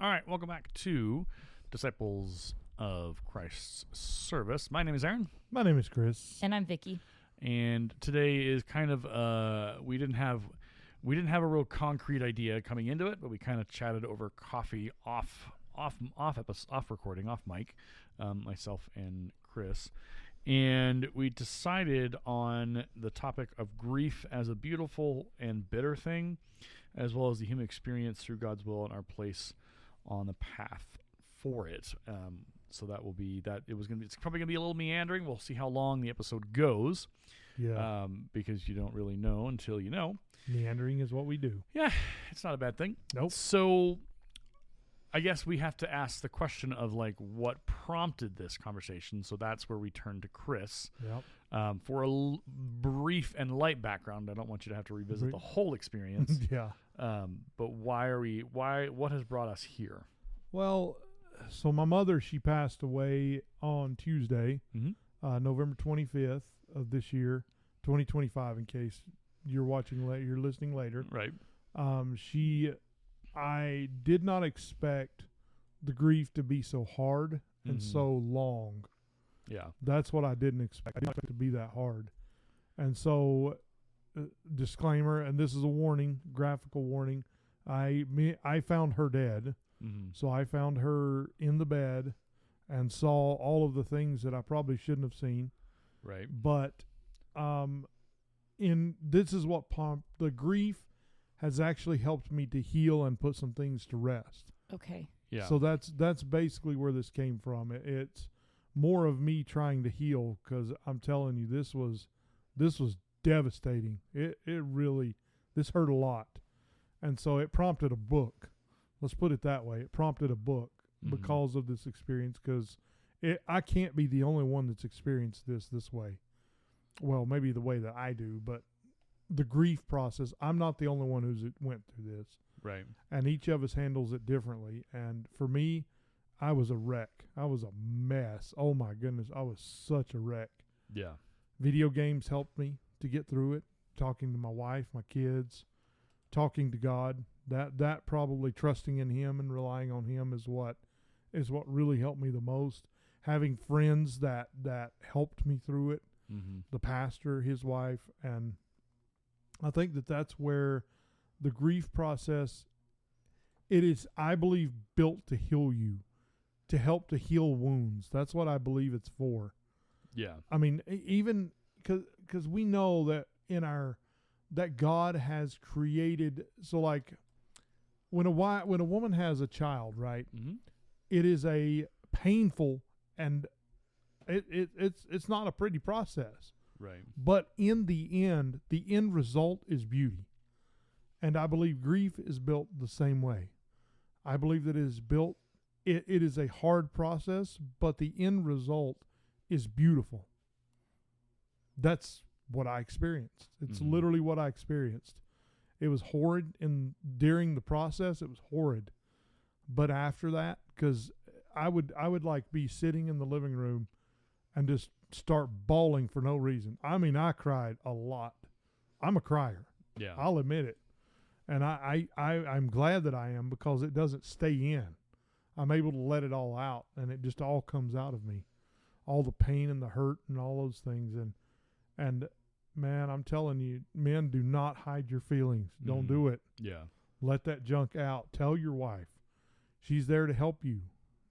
All right, welcome back to Disciples of Christ's Service. My name is Aaron. My name is Chris. And I'm Vicky. And today is kind of we didn't have a real concrete idea coming into it, but we kind of chatted over coffee off recording, off mic, myself and Chris. And we decided on the topic of grief as a beautiful and bitter thing, as well as the human experience through God's will and our place on the path for it. So that will be that. It's probably gonna be a little meandering. We'll see how long the episode goes. Yeah. Because you don't really know until you know. Meandering is what we do. Yeah, it's not a bad thing. Nope. So I guess we have to ask the question of like what prompted this conversation. So that's where we turn to Chris. Yep. For a brief and light background. I don't want you to have to revisit the whole experience. Yeah. But what has brought us here? Well, so my mother, she passed away on Tuesday, November 25th of this year, 2025, in case you're listening later. Right. I did not expect the grief to be so hard and so long. Yeah. That's what I didn't expect. I didn't expect it to be that hard. And so, disclaimer, and this is a warning, graphical warning, I found her dead. So I found her in the bed and saw all of the things that I probably shouldn't have seen. Right. But this is what the grief has actually helped me to heal and put some things to rest. Okay. Yeah. So that's basically where this came from. It's more of me trying to heal, because I'm telling you, this was devastating. It really, this hurt a lot. And so it prompted a book. Let's put it that way. It prompted a book because of this experience, because I can't be the only one that's experienced this way. Well, maybe the way that I do, but the grief process, I'm not the only one who's went through this. Right. And each of us handles it differently. And for me, I was a wreck. I was a mess. Oh my goodness. I was such a wreck. Yeah. Video games helped me to get through it. Talking to my wife, my kids, talking to God. That probably trusting in Him and relying on Him is what really helped me the most. Having friends that helped me through it. The pastor, his wife, and I think that's where the grief process, it is, I believe, built to heal you, to help to heal wounds. That's what I believe it's for. Yeah. I mean, even because we know that that God has created, so like when a woman has a child, right? It is a painful and it's not a pretty process. Right. But in the end result is beauty. And I believe grief is built the same way. I believe that it is a hard process, but the end result is beautiful. That's what I experienced. It's literally what I experienced. It was horrid, and during the process, it was horrid. But after that, because I would like be sitting in the living room and just start bawling for no reason. I mean, I cried a lot. I'm a crier. Yeah. I'll admit it. And I'm glad that I am, because it doesn't stay in. I'm able to let it all out, and it just all comes out of me. All the pain and the hurt and all those things. And man, I'm telling you, men, do not hide your feelings. Don't do it. Yeah. Let that junk out. Tell your wife. She's there to help you.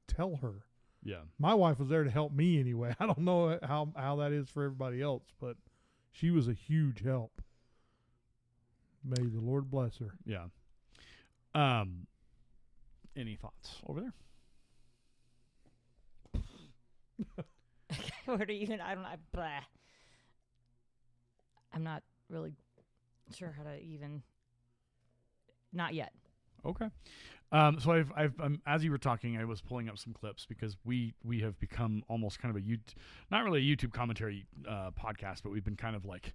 Tell her. Yeah. My wife was there to help me anyway. I don't know how that is for everybody else, but she was a huge help. May the Lord bless her. Yeah. Any thoughts over there? Where do you? I'm not really sure how to even. Not yet. Okay. So I've as you were talking, I was pulling up some clips, because we have become almost kind of not really a YouTube commentary podcast, but we've been kind of like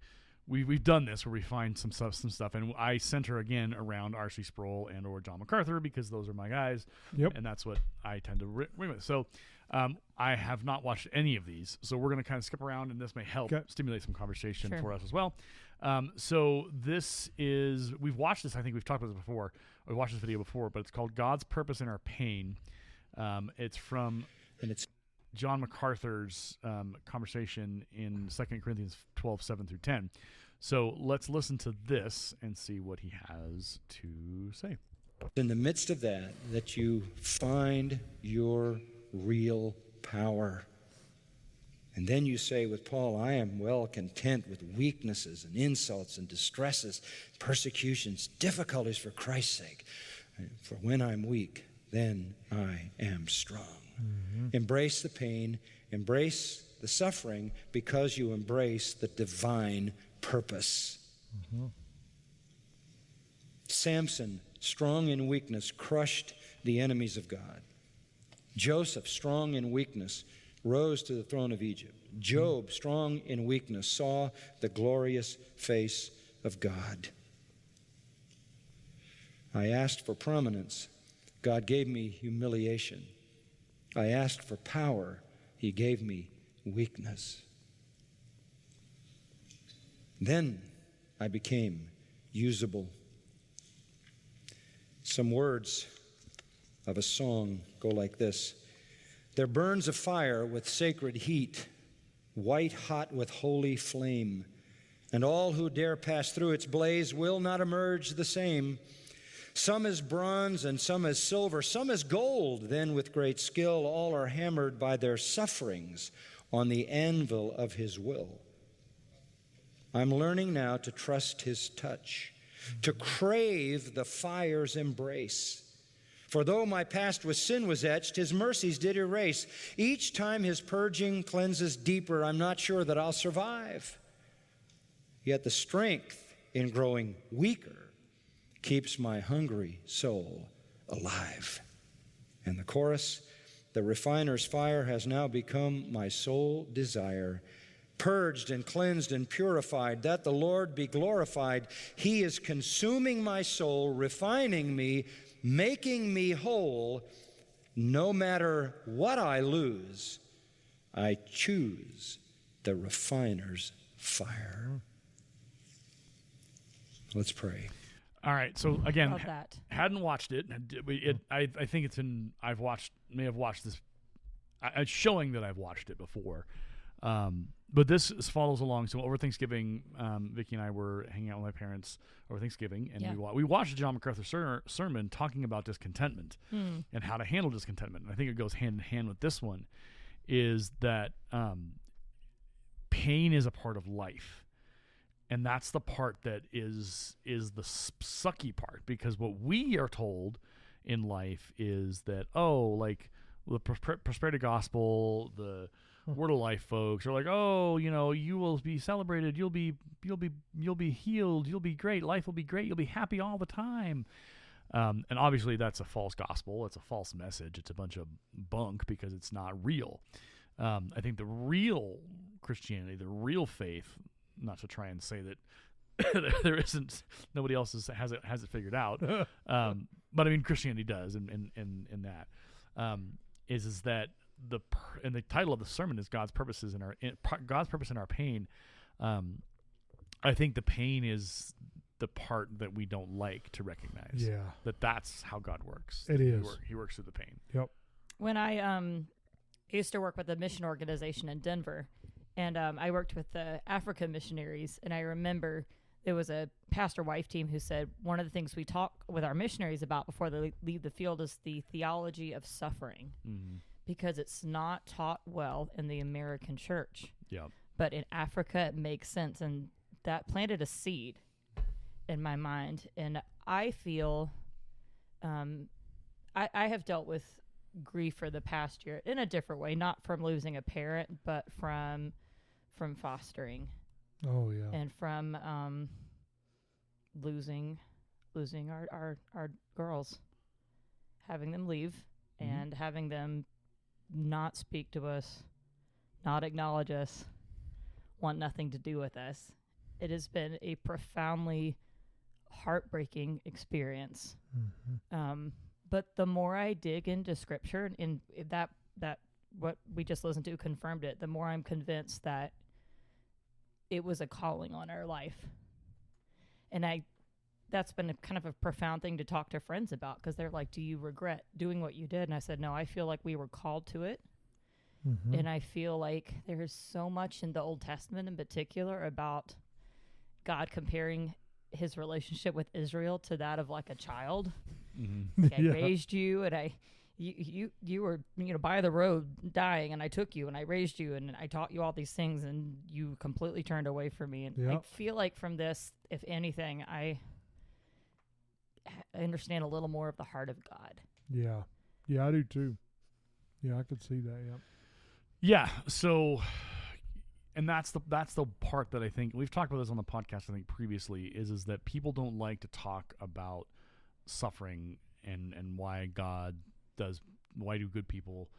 we've done this where we find some stuff, and I center again around R.C. Sproul and or John MacArthur, because those are my guys. Yep. And that's what I tend to ring with. So I have not watched any of these, so we're going to kind of skip around, and this may help stimulate some conversation for us as well. So this is, we've watched this, I think we've talked about this before. We watched this video before, but it's called God's Purpose in Our Pain. It's from John MacArthur's conversation in 2 Corinthians 12, 7 through 10. So let's listen to this and see what he has to say. In the midst of that you find your real power. And then you say with Paul, I am well content with weaknesses and insults and distresses, persecutions, difficulties for Christ's sake. For when I'm weak, then I am strong. Mm-hmm. Embrace the pain, embrace the suffering, because you embrace the divine purpose. Mm-hmm. Samson, strong in weakness, crushed the enemies of God. Joseph, strong in weakness, rose to the throne of Egypt. Job, strong in weakness, saw the glorious face of God. I asked for prominence. God gave me humiliation. I asked for power. He gave me weakness. Then I became usable. Some words of a song go like this. There burns a fire with sacred heat, white hot with holy flame, and all who dare pass through its blaze will not emerge the same. Some as bronze and some as silver, some as gold. Then with great skill all are hammered by their sufferings on the anvil of His will. I'm learning now to trust His touch, to crave the fire's embrace. For though my past with sin was etched, His mercies did erase. Each time His purging cleanses deeper, I'm not sure that I'll survive. Yet the strength in growing weaker keeps my hungry soul alive. And the chorus, the refiner's fire has now become my sole desire. Purged and cleansed and purified, that the Lord be glorified. He is consuming my soul, refining me, making me whole. No matter what I lose, I choose the refiner's fire. Let's pray. All right. So again, Love that. hadn't watched it. I think it's in. May have watched this. It's showing that I've watched it before. But this follows along. So over Thanksgiving, Vicki and I were hanging out with my parents over Thanksgiving, and we watched a John MacArthur sermon talking about discontentment and how to handle discontentment. And I think it goes hand in hand with this one, is that pain is a part of life. And that's the part that is the sucky part, because what we are told in life is that, like the prosperity gospel, the Word of Life folks are like, you will be celebrated, you'll be healed, you'll be great, life will be great, you'll be happy all the time. And obviously that's a false gospel, it's a false message, it's a bunch of bunk because it's not real. I think the real Christianity, the real faith, not to try and say that there isn't, nobody else has it figured out, but I mean Christianity does, in that is that and the title of the sermon is God's purpose in our pain. I think the pain is the part that we don't like to recognize. Yeah, that's how God works. It is. He works through the pain. Yep. When I used to work with a mission organization in Denver, and I worked with the Africa missionaries, and I remember there was a pastor-wife team who said one of the things we talk with our missionaries about before they leave the field is the theology of suffering, because it's not taught well in the American church. Yeah. But in Africa, it makes sense, and that planted a seed in my mind. And I feel I have dealt with grief for the past year in a different way, not from losing a parent, but from fostering. Oh yeah. And from losing our girls, having them leave and having them not speak to us, not acknowledge us, want nothing to do with us. It has been a profoundly heartbreaking experience. But the more I dig into Scripture, and that what we just listened to confirmed it, the more I'm convinced that it was a calling on our life. And that's been a kind of a profound thing to talk to friends about, because they're like, do you regret doing what you did? And I said, no, I feel like we were called to it. Mm-hmm. And I feel like there's so much in the Old Testament in particular about God comparing his relationship with Israel to that of like a child. Mm-hmm. Like, I raised you, and you were, by the road dying, and I took you and I raised you and I taught you all these things, and you completely turned away from me. And I feel like from this, if anything, I understand a little more of the heart of God. Yeah. Yeah, I do too. Yeah, I could see that. Yeah. Yeah. So, and that's the part that I think we've talked about this on the podcast, I think previously, is that people don't like to talk about suffering and why God does, why do good people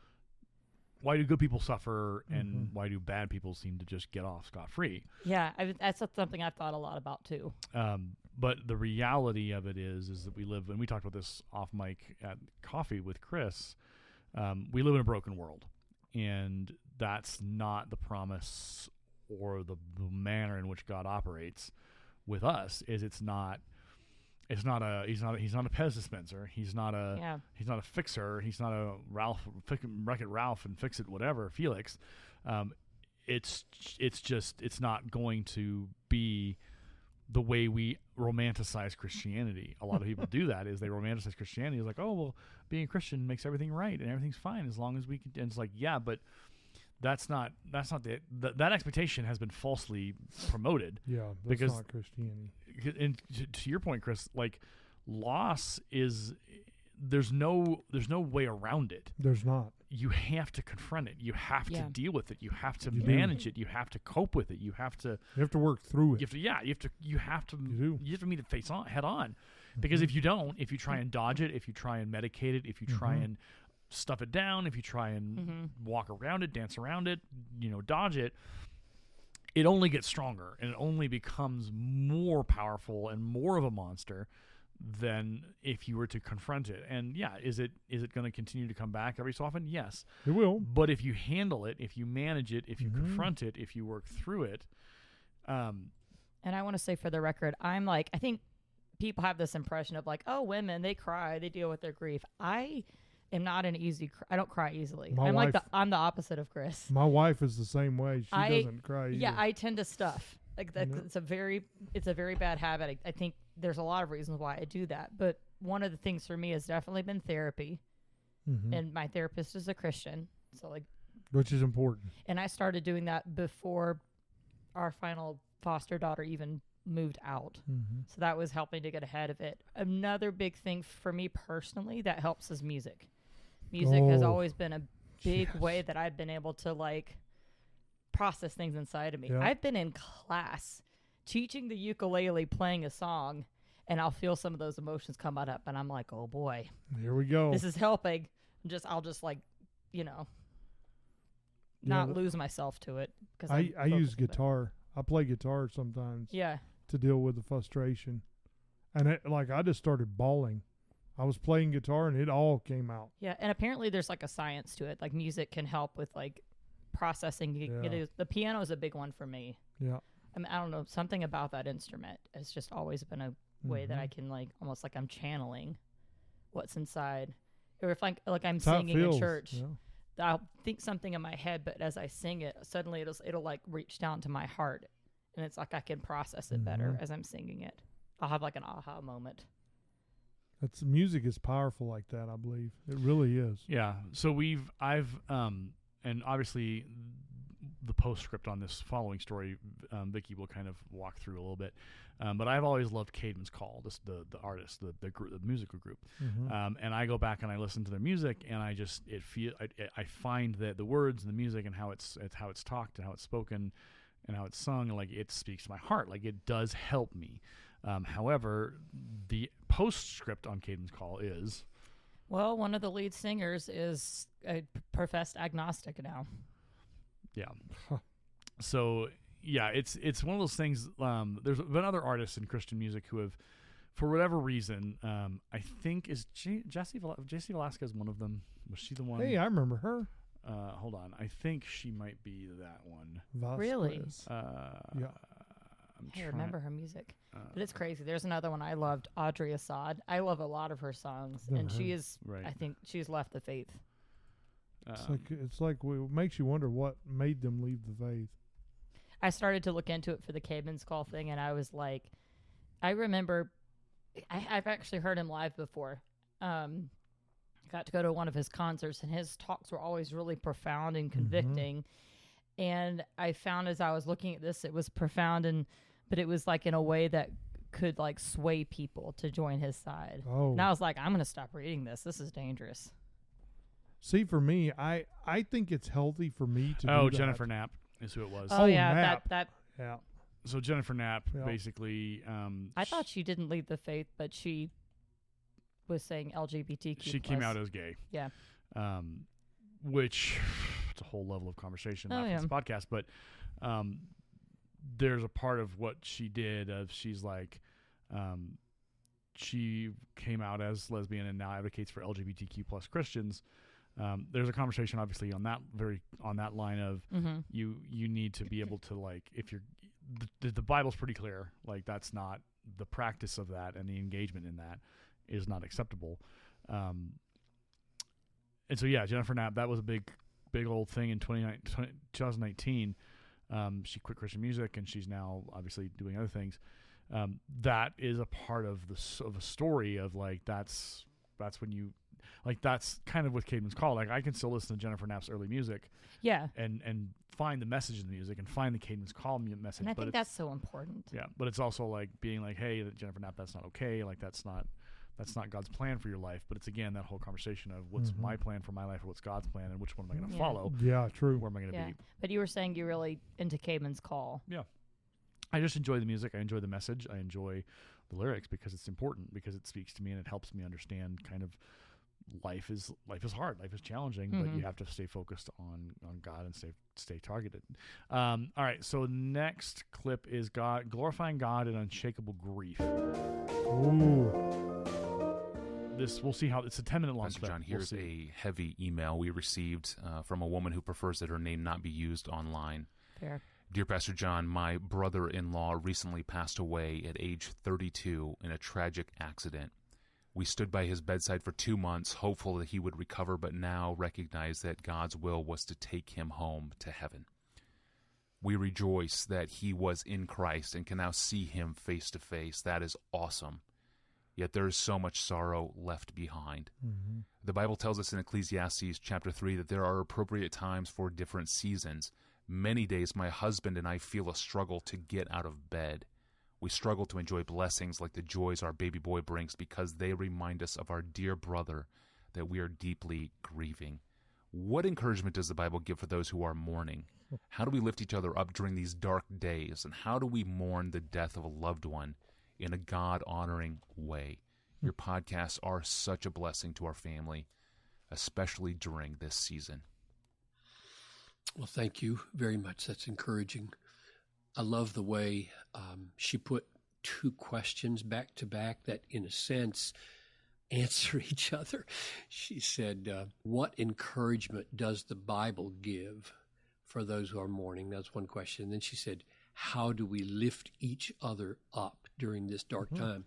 suffer, and why do bad people seem to just get off scot-free. Yeah, that's something I've thought a lot about too. But the reality of it is that we live, and we talked about this off mic at coffee with Chris, we live in a broken world, and that's not the promise or the manner in which God operates with us. He's not a Pez dispenser. He's not a fixer. He's not a Wreck-It Ralph and Fix It whatever Felix. It's not going to be the way we romanticize Christianity. A lot of people do that, is they romanticize Christianity. It's like, oh, well, being a Christian makes everything right and everything's fine as long as we can. And it's like, yeah, but that's not that expectation has been falsely promoted. Yeah, that's because not Christianity. And to your point, Chris, like, loss is, there's no way around it. There's not. You have to confront it. You have to deal with it. You have to You manage it. You have to cope with it. You have to work through it. you have to You meet it head on. Because if you don't, if you try and dodge it, if you try and medicate it, if you try and stuff it down, if you try and walk around it, dance around it, dodge it, it only gets stronger, and it only becomes more powerful and more of a monster than if you were to confront it. And yeah, is it going to continue to come back every so often? Yes. It will. But if you handle it, if you manage it, if you confront it, if you work through it. And I want to say for the record, I think people have this impression of like, oh, women, they cry, they deal with their grief. I am not I don't cry easily. I'm the opposite of Chris. My wife is the same way. She doesn't cry either. Yeah, I tend to stuff. Like that, it's a very bad habit. I think there's a lot of reasons why I do that, but one of the things for me has definitely been therapy, and my therapist is a Christian, so like, which is important. And I started doing that before our final foster daughter even moved out, so that was helping to get ahead of it. Another big thing for me personally that helps is music. Music has always been a big way that I've been able to like process things inside of me. Yeah. I've been in class teaching the ukulele, playing a song, and I'll feel some of those emotions come up, and I'm like, oh boy, here we go. This is helping. I'll just like, not lose myself to it. Because I use guitar. I play guitar sometimes. Yeah. To deal with the frustration, and I just started bawling. I was playing guitar and it all came out. Yeah, and apparently there's like a science to it. Like music can help with like processing. The piano is a big one for me. Yeah. I mean, I don't know, something about that instrument has just always been a way that I can like almost like I'm channeling what's inside. Or if I'm singing in church, I'll think something in my head, but as I sing it, suddenly it'll like reach down to my heart, and it's like I can process it better as I'm singing it. I'll have like an aha moment. Music is powerful like that, I believe. It really is. Yeah. So and obviously the postscript on this following story, Vicky will kind of walk through a little bit. But I've always loved Caedmon's Call, the artist, the musical group. And I go back and I listen to their music, and I find that the words and the music and how it's talked and how it's spoken and how it's sung, like it speaks to my heart. Like it does help me. However, the postscript on Caedmon's Call is, well, one of the lead singers is a professed agnostic now. Yeah. So yeah, it's one of those things. There's been other artists in Christian music who have, for whatever reason, I think is Jessie Velasquez one of them. Was she the one? Hey, I remember her. Hold on, I think she might be that one. Vasquez. Really? Yeah. I remember her music. But it's crazy. There's another one I loved, Audrey Assad. I love a lot of her songs, and she is, Right. I think she's left the faith. It's like it makes you wonder what made them leave the faith. I started to look into it for the Caedmon's Call thing, and I was like, I remember, I've actually heard him live before. Got to go to one of his concerts, and his talks were always really profound and convicting. And I found as I was looking at this, it was profound, but it was like in a way that could like sway people to join his side. Oh, And I was like, I'm going to stop reading this. This is dangerous. see, for me, I think it's healthy for me to. Oh, do Jennifer that. Knapp is who it was. Oh, yeah, Knapp. that. Yeah. So Jennifer Knapp Yeah. basically. I thought she didn't leave the faith, but she was saying LGBTQ. she came out as gay. Yeah. Which it's a whole level of conversation Oh, not for yeah. this podcast, but there's a part of what she did of she's like she came out as lesbian and now advocates for LGBTQ plus Christians. There's a conversation obviously on that line of you need to be able to, like, if you're the Bible's pretty clear, like that's not the practice of that, and the engagement in that is not acceptable. And so, yeah, Jennifer Knapp, that was a big old thing in 2019. She quit Christian music, and she's now obviously doing other things. That is a part of a story of, like, that's when you, like, that's kind of with Caedmon's Call. Like, I can still listen to Jennifer Knapp's early music, Yeah. and find the message in the music and find the Caedmon's Call message. And I but think that's so important. yeah, but it's also like being like, hey, Jennifer Knapp, that's not okay. Like, that's not God's plan for your life. But it's, again, that whole conversation of what's my plan for my life, or what's God's plan, and which one am I going to Yeah. follow? Yeah, true. Where am I going to Yeah. be? But you were saying you're really into Caedmon's Call. I just enjoy the music. I enjoy the message. I enjoy the lyrics because it's important, because it speaks to me and it helps me understand kind of life is hard. Life is challenging, but you have to stay focused on God and stay targeted. All right. So next clip is God glorifying God in unshakable grief. Ooh. This, we'll see how it's a 10-minute long Pastor clip. John, We'll here's see. a heavy email we received from a woman who prefers that her name not be used online. Fair. Dear Pastor John, my brother-in-law recently passed away at age 32 in a tragic accident. We stood by his bedside for 2 months, hopeful that he would recover, but now recognize that God's will was to take him home to heaven. We rejoice that he was in Christ and can now see him face to face. That is awesome. Yet there is so much sorrow left behind. The Bible tells us in Ecclesiastes chapter 3 that there are appropriate times for different seasons. Many days my husband and I feel a struggle to get out of bed. We struggle to enjoy blessings like the joys our baby boy brings because they remind us of our dear brother that we are deeply grieving. What encouragement does the Bible give for those who are mourning? How do we lift each other up during these dark days? And how do we mourn the death of a loved one in a God-honoring way? Your podcasts are such a blessing to our family, especially during this season. Well, thank you very much. That's encouraging. I love the way she put two questions back to back that, in a sense, answer each other. She said, what encouragement does the Bible give for those who are mourning? That's one question. And then she said, how do we lift each other up during this dark time?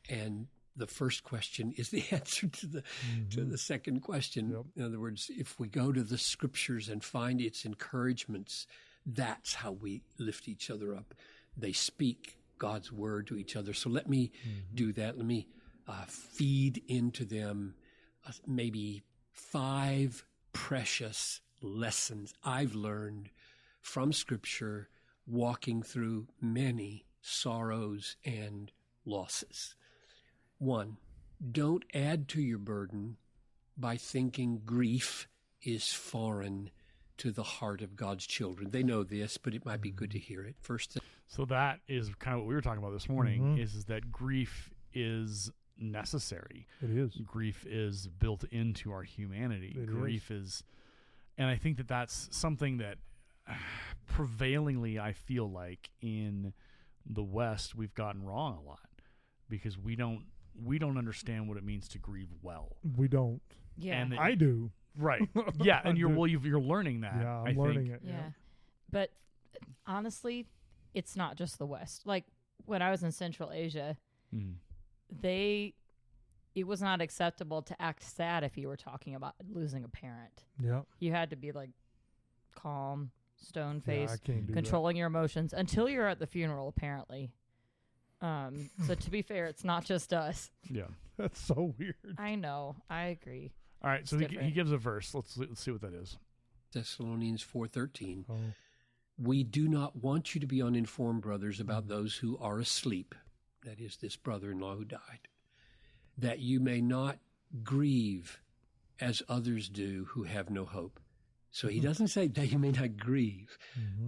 And the first question is the answer to the second question. Yep. In other words, if we go to the scriptures and find its encouragements, that's how we lift each other up. They speak God's word to each other. So let me do that. Let me feed into them maybe 5 precious lessons I've learned from Scripture, walking through many sorrows and losses. 1, don't add to your burden by thinking grief is foreign to the heart of God's children. They know this, but it might be good to hear it. First, So that is kind of what we were talking about this morning, is that grief is necessary. It is. Grief is built into our humanity. It Grief is, and I think that that's something that prevailingly I feel like in the West we've gotten wrong a lot, because we don't understand what it means to grieve well. We don't. Yeah. And I do. Right. Yeah, and I you're do. you're learning that. Yeah, I I'm learning think. it. Yeah. But honestly, it's not just the West. Like when I was in Central Asia, Mm. it was not acceptable to act sad if you were talking about losing a parent. Yeah. You had to be like calm, stone Yeah, I faced, can't do controlling your emotions until you're at the funeral, apparently. So to be fair, it's not just us. Yeah. that. That's so weird. I know. I agree. All right. So It's he different. gives a verse. Let's see what that is. Thessalonians 4:13. Oh, We do not want you to be uninformed, brothers, about those who are asleep. That is, this brother-in-law who died. That you may not grieve as others do who have no hope. So he doesn't say that you may not grieve,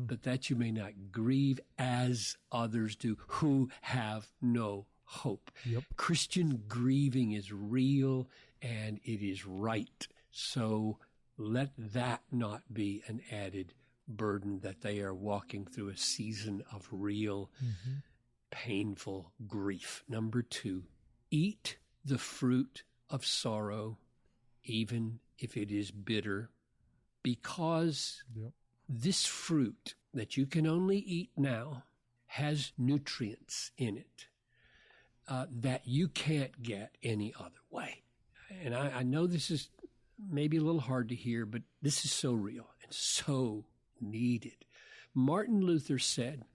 but that you may not grieve as others do who have no hope. Yep. Christian grieving is real and it is right. So let that not be an added burden that they are walking through a season of real painful grief. Number 2, eat the fruit of sorrow, even if it is bitter, because Yep. this fruit that you can only eat now has nutrients in it that you can't get any other way. And I know this is maybe a little hard to hear, but this is so real and so needed. Martin Luther said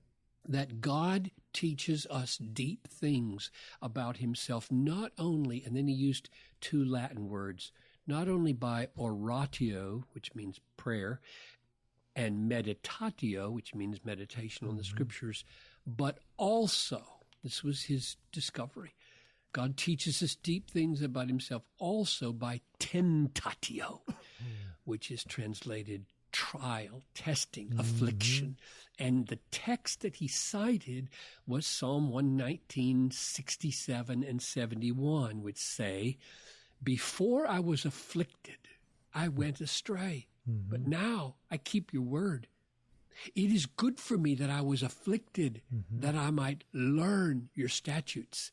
that God teaches us deep things about himself, not only, and then he used 2 Latin words, not only by oratio, which means prayer, and meditatio, which means meditation on the scriptures, but also, this was his discovery, God teaches us deep things about himself also by tentatio, which is translated trial, testing, affliction. And the text that he cited was Psalm 119, 67 and 71, which say, before I was afflicted, I went astray, but now I keep your word. It is good for me that I was afflicted, that I might learn your statutes.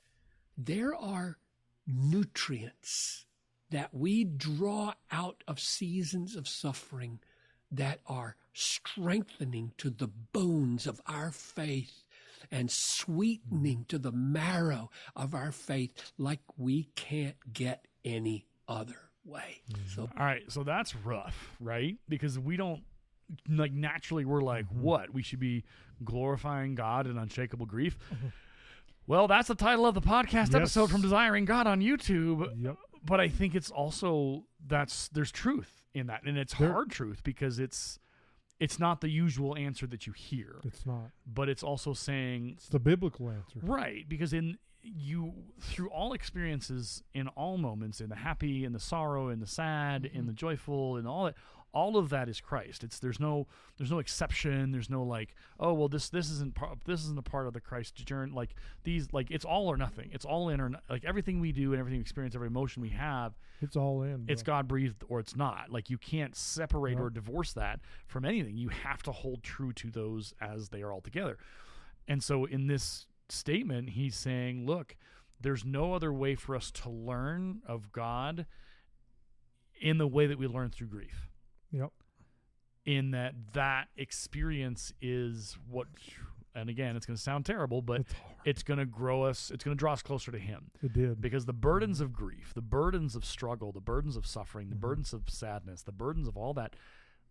There are nutrients that we draw out of seasons of suffering that are strengthening to the bones of our faith and sweetening to the marrow of our faith like we can't get any other way. So All right. So that's rough, right? Because we don't, like, naturally we're like, what? We should be glorifying God in unshakable grief. Well, that's the title of the podcast episode Yes. from Desiring God on YouTube. Yep. But I think it's also there's truth in that, and it's There- hard truth because it's not the usual answer that you hear, It's not. but it's also saying It's the biblical answer. right, because through all experiences, in all moments, in the happy, in the sorrow, in the sad, in the joyful, and all of that is Christ. There's no exception. There's no like, oh well, this isn't a part of the Christ journey. Like these, like it's all or nothing. It's all in or not. Like everything we do and everything we experience, every emotion we have, It's all in. it's bro. God breathed or it's not. Like you can't separate Yep. or divorce that from anything. You have to hold true to those as they are all together. And so in this statement, he's saying, look, there's no other way for us to learn of God in the way that we learn through grief. Yep. In that experience is what, and again, it's going to sound terrible, but It's hard. it's going to grow us, it's going to draw us closer to him. It did. Because the burdens of grief, the burdens of struggle, the burdens of suffering, the burdens of sadness, the burdens of all that,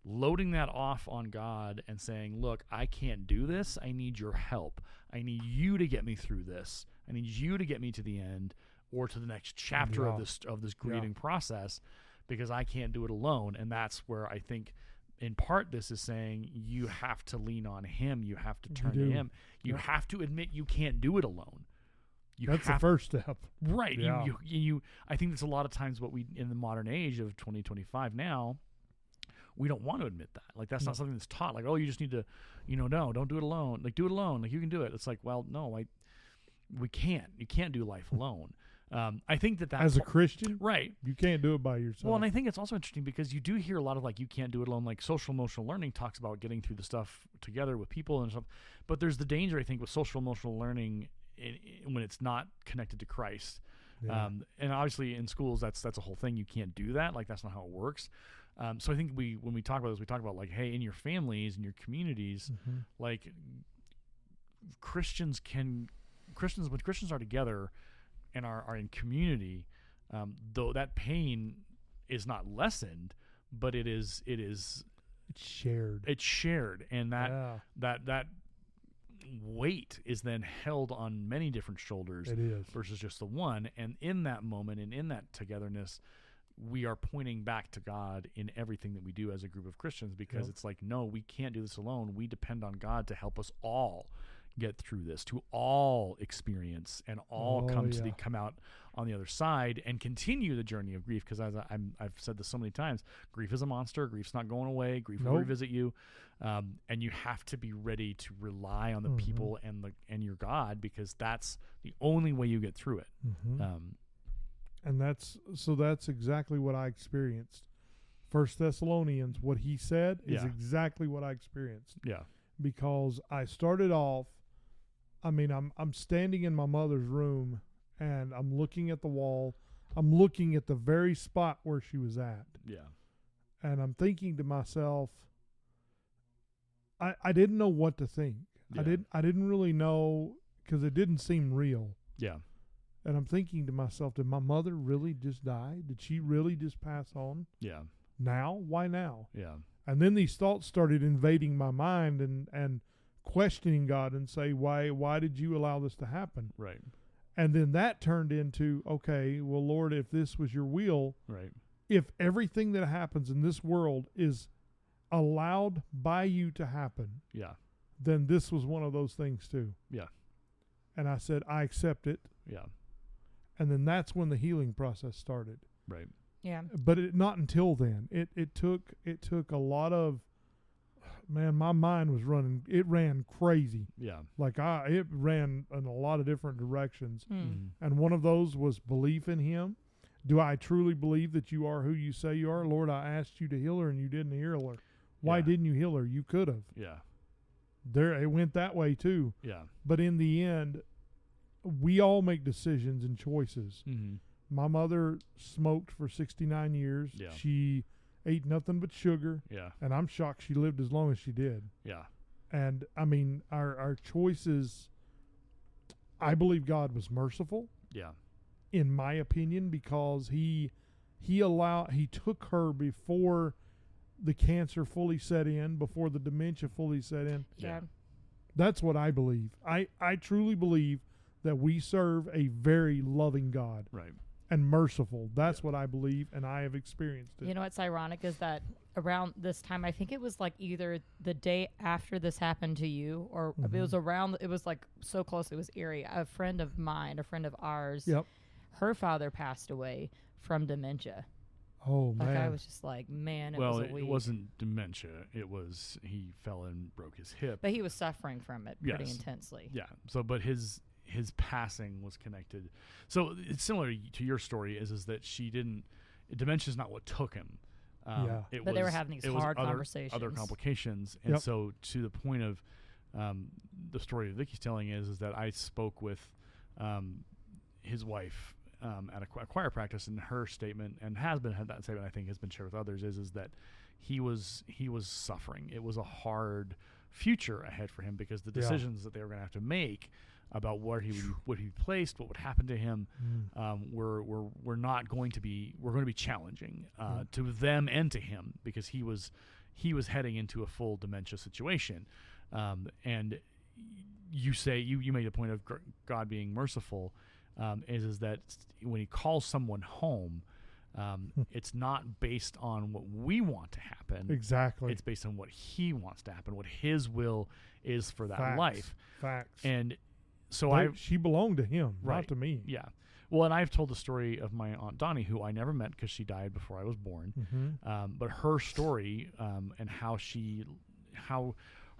loading that off on God and saying, look, I can't do this. I need your help. I need you to get me through this. I need you to get me to the end or to the next chapter Yeah. of this grieving process, because I can't do it alone. And that's where I think in part this is saying you have to lean on him. You have to turn to do. him. You Yeah. have to admit you can't do it alone. That's the first step. Right. Yeah. You I think that's a lot of times what we, in the modern age of 2025 now, we don't want to admit that. Like, that's not something that's taught. Like, oh, you just need to, no, don't do it alone. Like, do it alone. Like, you can do it. It's like, well, no, we can't. You can't do life alone. I think that As a Christian, right. you can't do it by yourself. Well, and I think it's also interesting because you do hear a lot of, like, you can't do it alone. Like, social emotional learning talks about getting through the stuff together with people and stuff. But there's the danger, I think, with social emotional learning when it's not connected to Christ. Yeah. And obviously in schools, that's a whole thing. You can't do that. Like, that's not how it works. So I think when we talk about this, we talk about, like, hey, in your families, in your communities, like, when Christians are together and are in community, though that pain is not lessened, but it's shared. It's shared, and Yeah. that weight is then held on many different shoulders It is. versus just the one. And in that moment and in that togetherness, we are pointing back to God in everything that we do as a group of Christians, because Yep. it's like, no, we can't do this alone. We depend on God to help us all get through this, to all experience and all come out on the other side and continue the journey of grief. Because I've said this so many times, grief is a monster. Grief's not going away. Grief will Nope. revisit you, and you have to be ready to rely on the people and your God, because that's the only way you get through it. And that's exactly what I experienced. 1 Thessalonians, what he said is Yeah. exactly what I experienced. Yeah, Because I started off, I'm standing in my mother's room and I'm looking at the wall. I'm looking at the very spot where she was at. yeah, And I'm thinking to myself, I didn't know what to think. Yeah. I didn't really know, because it didn't seem real. yeah, And I'm thinking to myself, did my mother really just die? Did she really just pass on? yeah, Now? Why now? yeah, And then these thoughts started invading my mind and questioning God and say, why did you allow this to happen? right, And then that turned into, okay, well, Lord, if this was your will, right, if everything that happens in this world is allowed by you to happen, yeah, then this was one of those things too. yeah, And I said, I accept it. yeah, And then that's when the healing process started. right, Yeah. But not until then. It took a lot of, man, my mind was running. It ran crazy. yeah, It ran in a lot of different directions. Mm. And one of those was belief in him. Do I truly believe that you are who you say you are? Lord, I asked you to heal her and you didn't heal her. Why Yeah. didn't you heal her? You could have. yeah, It went that way too. yeah, But in the end, we all make decisions and choices. My mother smoked for 69 years. Yeah. She ate nothing but sugar, yeah, and I'm shocked she lived as long as she did. yeah, And our choices, I believe God was merciful, yeah, in my opinion, because he took her before the cancer fully set in, before the dementia fully set in. Yeah. That's what I believe. I truly believe that we serve a very loving God right, and merciful. That's what I believe, and I have experienced it. You know what's ironic is that around this time, I think it was like either the day after this happened to you, or it was around. It was like so close. It was eerie. A friend of mine, a friend of ours, Yep. her father passed away from dementia. Oh, Like man. I was just like, man, it well, was a it week. wasn't dementia. It was he fell and broke his hip. But he was suffering from it pretty Yes. intensely. Yeah. So, but his passing was connected. So it's similar to your story. Is that she didn't. Dementia is not what took him. Yeah. It But they were was- having these it was hard other conversations. complications, and Yep. so to the point of the story that Vicky's telling is that I spoke with his wife at a choir practice, and her statement, and had that statement I think has been shared with others, is that he was suffering. It was a hard future ahead for him, because the Yeah. decisions that they were going to have to make about where he would be placed, what would happen to him, were not going to be challenging to them and to him, because he was heading into a full dementia situation, and you made the point of God being merciful, is that when he calls someone home, it's not based on what we want to happen. Exactly. It's based on what he wants to happen, what his will is for that Facts. life. Facts. And so she belonged to him, Right. not to me. yeah. Well, and I've told the story of my Aunt Donnie, who I never met because she died before I was born. Mm-hmm. But her story, and how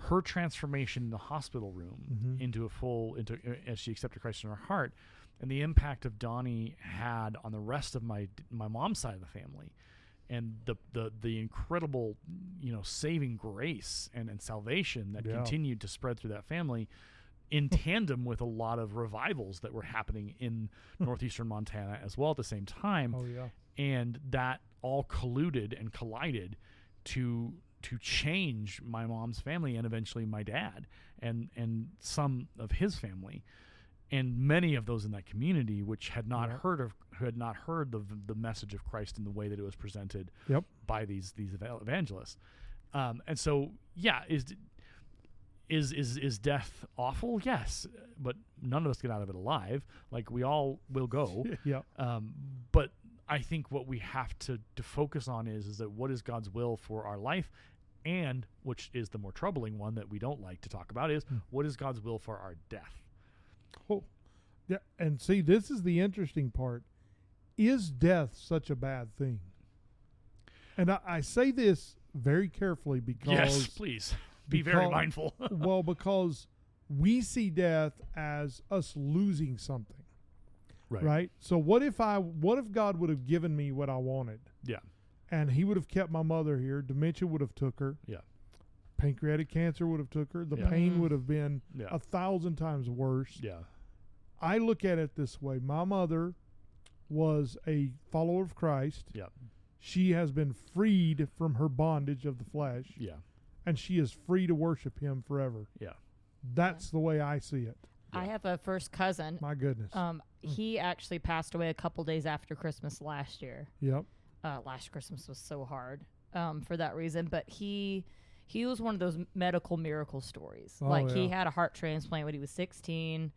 her transformation in the hospital room into as she accepted Christ in her heart, and the impact of Donnie had on the rest of my mom's side of the family, and the incredible, saving grace and salvation that Yeah. continued to spread through that family, in tandem with a lot of revivals that were happening in northeastern Montana as well at the same time. Oh, yeah. And that all colluded and collided to change my mom's family and eventually my dad and some of his family, and many of those in that community which had not heard the message of Christ in the way that it was presented Yep. by these evangelists. And so, yeah, is death awful? Yes, but none of us get out of it alive. Like, we all will go. Yep. But I think what we have to focus on is that what is God's will for our life, and which is the more troubling one that we don't like to talk about is what is God's will for our death. Oh, yeah. And see, this is the interesting part. Is death such a bad thing? And I say this very carefully because Yes, please be very because- mindful. well, because we see death as us losing something, right? So what if God would have given me what I wanted, Yeah. and He would have kept my mother here? Dementia would have took her. Yeah. Pancreatic cancer would have took her. The Yeah. pain would have been Yeah. 1,000 times worse. Yeah. I look at it this way. My mother was a follower of Christ. Yeah. She has been freed from her bondage of the flesh, Yeah. and she is free to worship Him forever. Yeah. That's the way I see it. I have a first cousin. My goodness. He actually passed away a couple days after Christmas last year. Yep. Last Christmas was so hard for that reason, but he was one of those medical miracle stories. Oh, Like, he yeah. had a heart transplant when he was 16.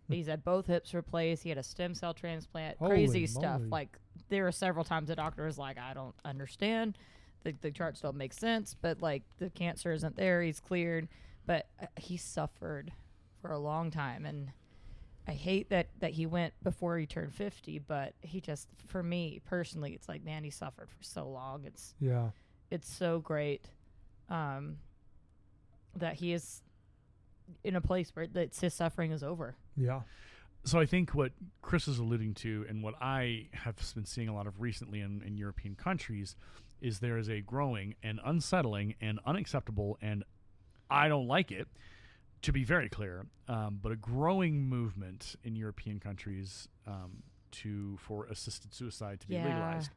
He's had both hips replaced. He had a stem cell transplant. Holy Crazy stuff. moly. Like, there were several times the doctor was like, I don't understand. The charts don't make sense, but, like, the cancer isn't there. He's cleared. But he suffered for a long time. And I hate that he went before he turned 50, but he just, for me personally, it's like, man, he suffered for so long. Yeah. It's so great that he is in a place where his suffering is over. Yeah. So I think what Chris is alluding to, and what I have been seeing a lot of recently in European countries, is there is a growing and unsettling and unacceptable, and I don't like it, to be very clear, but a growing movement in European countries for assisted suicide to be Yeah. legalized.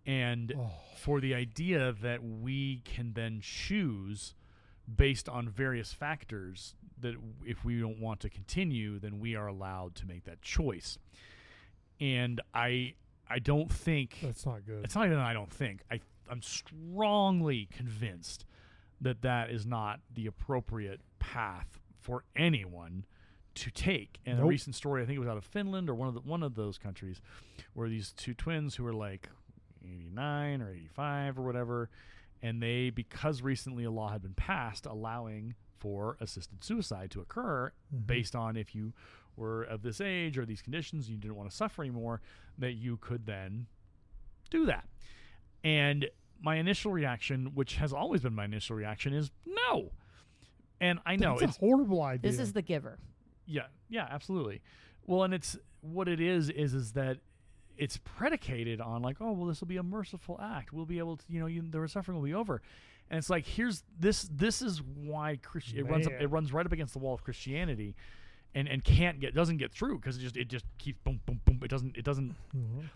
And for the idea that we can then choose based on various factors that if we don't want to continue, then we are allowed to make that choice. And I don't think That's not good. it's not even that I don't think. I'm strongly convinced that that is not the appropriate path for anyone to take. And a Nope. recent story, I think it was out of Finland or one of those countries, where these two twins who were like 89 or 85 or whatever, and they, because recently a law had been passed allowing for assisted suicide to occur based on if you were of this age or these conditions, you didn't want to suffer anymore, that you could then do that. And my initial reaction, which has always been my initial reaction, is no. And I know That's a horrible idea. This is the giver. yeah, absolutely. Well, and it's what it is that it's predicated on like, oh, well, this will be a merciful act. We'll be able to, the suffering will be over. And it's like, here's this. This is why it runs right up against the wall of Christianity, and doesn't get through because it just keeps boom boom boom. It doesn't.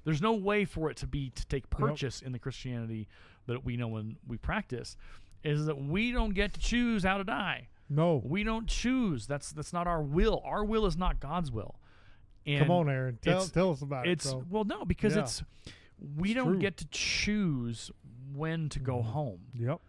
There's no way for it to take purchase in the Christianity that we know and we practice. Is that we don't get to choose how to die. No. We don't choose. That's not our will. Our will is not God's will. And Come on, Aaron. Tell us about it. Well, no, because Yeah. we It's don't true. get to choose when to go home. Yep.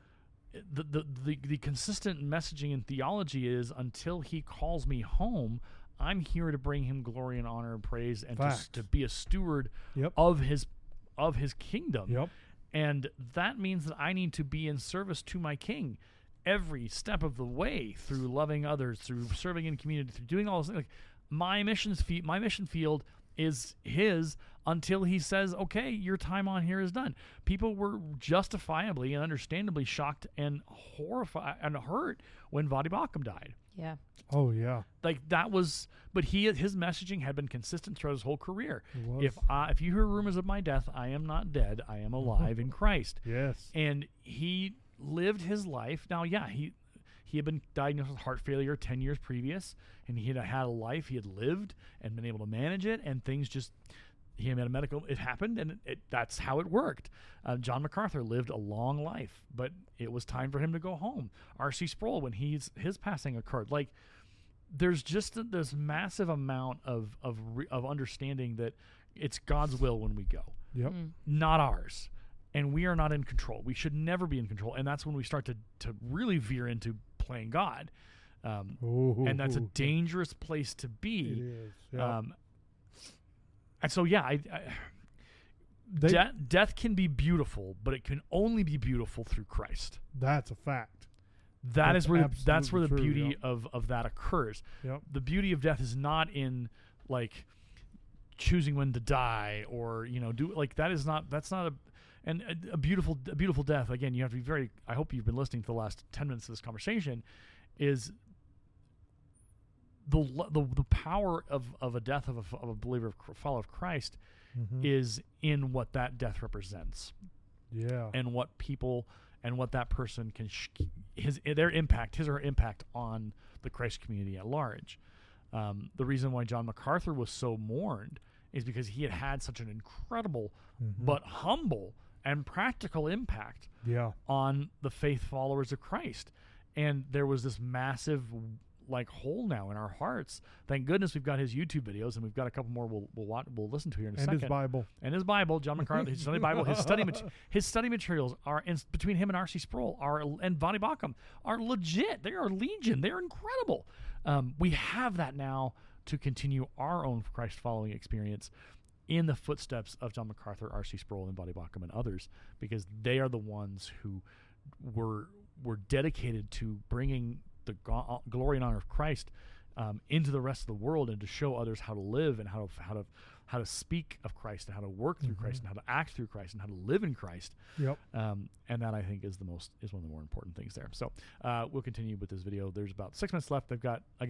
The consistent messaging in theology is until He calls me home, I'm here to bring Him glory and honor and praise, and Facts. to be a steward Yep. of His kingdom. Yep. And that means that I need to be in service to my King every step of the way, through loving others, through serving in community, through doing all those things. Like my mission field is His until He says, okay, your time on here is done. People were justifiably and understandably shocked and horrified and hurt when Vadi Bakum died. Yeah. Oh, yeah. Like that was, but his messaging had been consistent throughout his whole career. It was. If you hear rumors of my death, I am not dead. I am alive in Christ. Yes. And he lived his life. Now, yeah, he had been diagnosed with heart failure 10 years previous, and he had had a life he had lived and been able to manage it, and things just He had a medical. It happened, and that's how it worked. John MacArthur lived a long life, but it was time for him to go home. R.C. Sproul, when his passing occurred, like there's just this massive amount of understanding that it's God's will when we go, Yep. not ours, and we are not in control. We should never be in control, and that's when we start to really veer into playing God, and that's a dangerous place to be. It is. Yep. And so, yeah, death can be beautiful, but it can only be beautiful through Christ. That's a fact. That's where the absolutely true, beauty yep. of that occurs. Yep. The beauty of death is not in like choosing when to die, or do like that is not that's not a beautiful death. Again, you have to be very. I hope you've been listening to the last 10 minutes of this conversation. Is the power of a death of a believer, follower of Christ, is in what that death represents. Yeah. And what people and what that person can his or her impact on the Christ community at large. The reason why John MacArthur was so mourned is because he had such an incredible but humble and practical impact on the faith followers of Christ. And there was this massive hole now in our hearts. Thank goodness we've got his YouTube videos, and we've got a couple more we'll listen to here in a second. And his Bible, John MacArthur, his study Bible, his study materials are between him and R.C. Sproul and Voddie Baucham are legit. They are legion. They're incredible. We have that now to continue our own Christ following experience in the footsteps of John MacArthur, R.C. Sproul, and Voddie Baucham and others, because they are the ones who were dedicated to bringing the glory and honor of Christ into the rest of the world, and to show others how to live and how to speak of Christ, and how to work through Christ, and how to act through Christ, and how to live in Christ. Yep. And that, I think, is one of the more important things there. So we'll continue with this video. There's about 6 minutes left.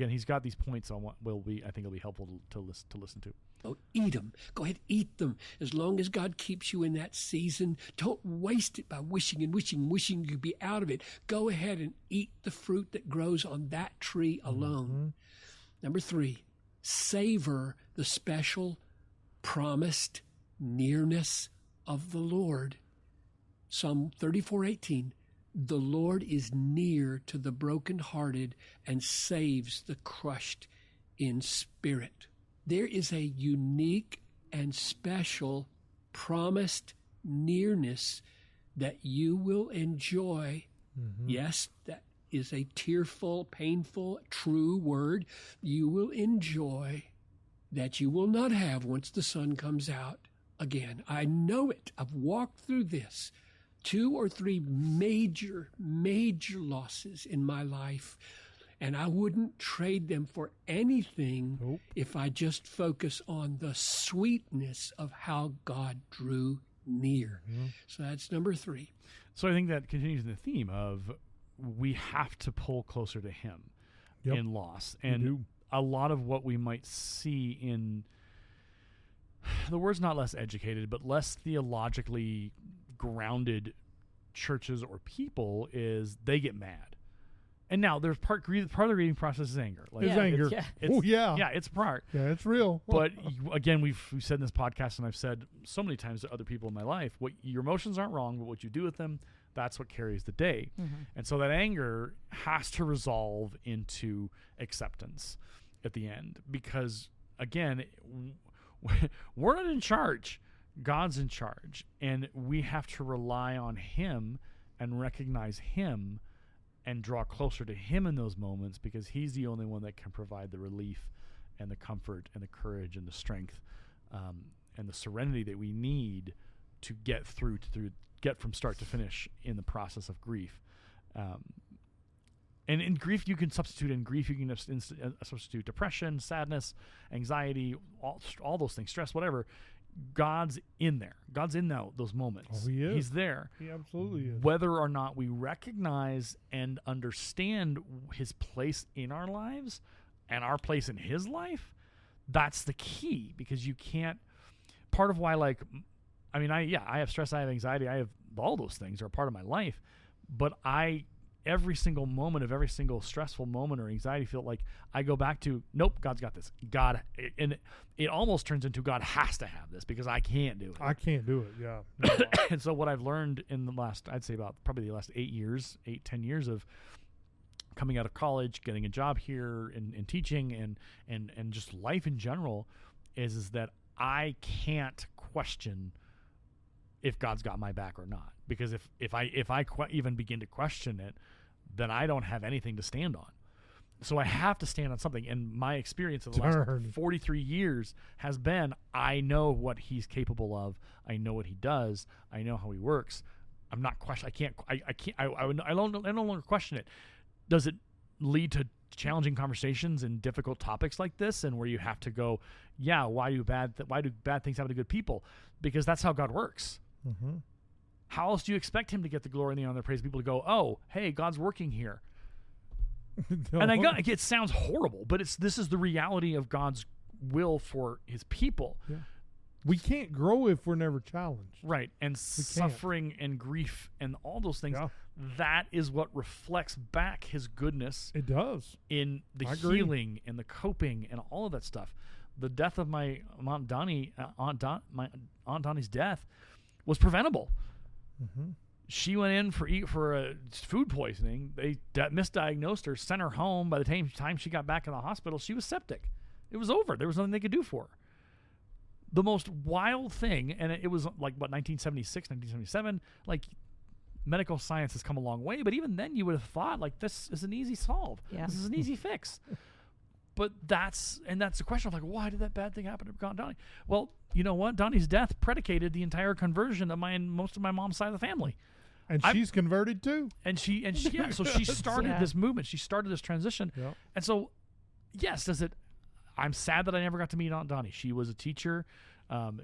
He's got these points on what I think will be helpful to listen to. Oh, eat them. Go ahead, eat them. As long as God keeps you in that season, don't waste it by wishing you'd be out of it. Go ahead and eat the fruit that grows on that tree alone. Number 3, savor the special promised nearness of the Lord. Psalm 34:18. The Lord is near to the brokenhearted and saves the crushed in spirit. There is a unique and special promised nearness that you will enjoy. Yes, that is a tearful, painful, true word. You will enjoy that you will not have once the sun comes out again. I know it. I've walked through this. 2 or 3 major losses in my life, and I wouldn't trade them for anything if I just focus on the sweetness of how God drew near. So that's number 3. So I think that continues the theme of we have to pull closer to Him in loss. And a lot of what we might see in, the word's not less educated, but less theologically grounded churches or people, is they get mad. And now there's part of the reading process is anger. It's anger. It's part. Yeah, it's real. But again, we've said in this podcast, and I've said so many times to other people in my life, what your emotions aren't wrong, but what you do with them, that's what carries the day. And so that anger has to resolve into acceptance at the end, because again, we're not in charge. God's in charge, and we have to rely on Him and recognize Him and draw closer to Him in those moments, because He's the only one that can provide the relief and the comfort and the courage and the strength and the serenity that we need to get get from start to finish in the process of grief. And in grief, you can substitute. In grief, you can substitute depression, sadness, anxiety, all those things, stress, whatever. God's in there. God's in those moments. Oh, He is. He's there. He absolutely is. Whether or not we recognize and understand His place in our lives and our place in His life, that's the key. Because you can't. Part of why, I have stress, I have anxiety, I have all those things are a part of my life, but I every single moment of every single stressful moment or anxiety feel like I go back to, nope, God's got this. And it almost turns into God has to have this because I can't do it. I can't do it. Yeah. No. And so what I've learned in the last, I'd say about probably the last 10 years of coming out of college, getting a job here and teaching and just life in general is that I can't question if God's got my back or not. Because if I even begin to question it, then I don't have anything to stand on. So I have to stand on something. And my experience of the last 43 years has been, I know what he's capable of. I know what he does. I know how he works. I'm not I no longer question it. Does it lead to challenging conversations and difficult topics like this, and where you have to go, yeah, why do bad things happen to good people? Because that's how God works. Mm-hmm. How else do you expect him to get the glory and the honor and the praise? People to go, oh, hey, God's working here. And it sounds horrible, but this is the reality of God's will for his people. Yeah. We can't grow if we're never challenged. Right. And suffering and grief and all those things, that is what reflects back his goodness. It does. In the healing and the coping and all of that stuff. The death of my Aunt Donnie, my Aunt Donnie's death was preventable. Mm-hmm. She went in for a food poisoning. They misdiagnosed her, sent her home. By the time she got back in the hospital, she was septic. It was over. There was nothing they could do for her. The most wild thing, and it was like, 1976, 1977, like, medical science has come a long way, but even then you would have thought, like, this is an easy solve. Yeah. This is an easy fix. But that's the question of, like, why did that bad thing happen to Aunt Donnie? Well, you know what? Donnie's death predicated the entire conversion of most of my mom's side of the family. And she's converted too. And she so she started this movement. She started this transition. Yep. And so, yes, I'm sad that I never got to meet Aunt Donnie. She was a teacher.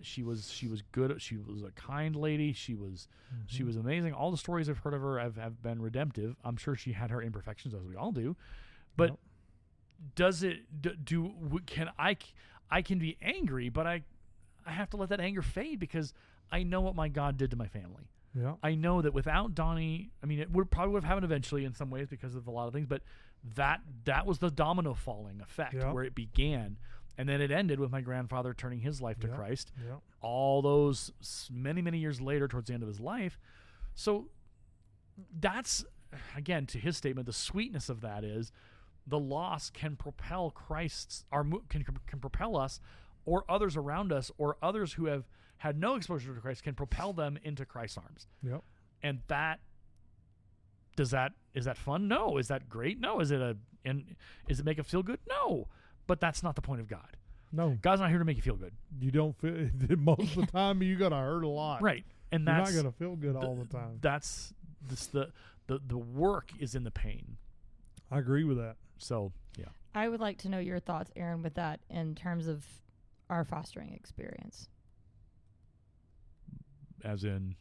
She was good. She was a kind lady. She was amazing. All the stories I've heard of her have been redemptive. I'm sure she had her imperfections, as we all do. But does it I can be angry, but I have to let that anger fade because I know what my God did to my family. Yeah. I know that without Donnie, I mean, it would have happened eventually in some ways because of a lot of things, but that was the domino falling effect where it began. And then it ended with my grandfather turning his life to Christ. Yeah. All those many, many years later, towards the end of his life. So that's, again, to his statement, the sweetness of that is the loss can propel can propel us, or others around us, or others who have had no exposure to Christ can propel them into Christ's arms. Yep. And is that fun? No. Is that great? No. Is it make it feel good? No. But that's not the point of God. No. God's not here to make you feel good. You don't feel most of the time. You got to hurt a lot. Right. And you're that's not going to feel good all the time. That's the work is in the pain. I agree with that. So, yeah. I would like to know your thoughts, Aaron, with that in terms of our fostering experience. As in?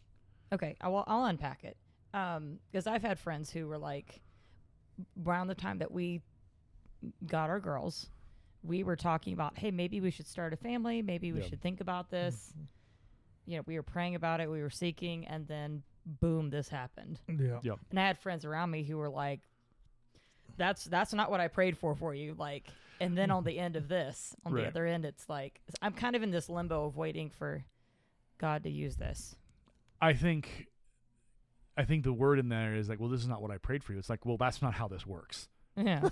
Okay, I'll unpack it. Because I've had friends who were like, around the time that we got our girls, we were talking about, hey, maybe we should start a family. Maybe we should think about this. Mm-hmm. You know, we were praying about it. We were seeking. And then, boom, this happened. Yeah. Yep. And I had friends around me who were like, that's not what I prayed for you. Like, and then on the end of this, on the other end, it's like, I'm kind of in this limbo of waiting for God to use this. I think the word in there is like, well, this is not what I prayed for you. It's like, well, that's not how this works. Yeah.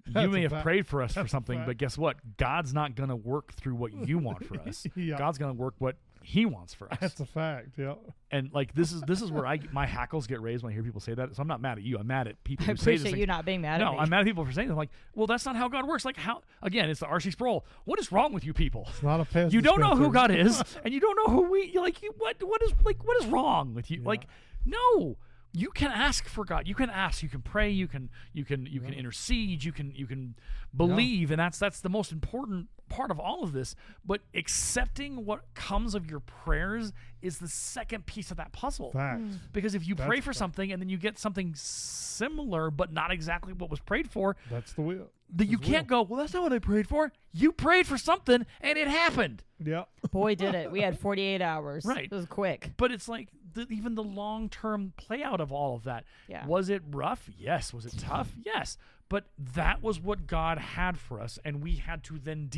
You may have prayed for us for something, but guess what? God's not going to work through what you want for us. God's going to work what he wants for us. That's a fact. Yeah. And like this is where my hackles get raised when I hear people say that. So I'm not mad at you. I'm mad at people I who say this. appreciate you not being mad at me. No, I'm mad at people for saying this. I'm like, well, that's not how God works. Like how? Again, it's the R.C. Sproul. What is wrong with you people? It's not a pest. You don't know who God is, and you don't know who what is wrong with you? Yeah. Like, no. You can ask for God. You can ask. You can pray. You can intercede. You can believe, and that's the most important part of all of this. But accepting what comes of your prayers is the second piece of that puzzle. Fact. Because if you pray for something and then you get something similar but not exactly what was prayed for, that's the will. You can't go, well, that's not what I prayed for. You prayed for something and it happened. Yeah. Boy, did it. We had 48 hours. Right. It was quick. But it's like even the long-term play out of all of that. Yeah. Was it rough? Yes. Was it tough? Yes. But that was what God had for us, and we had to then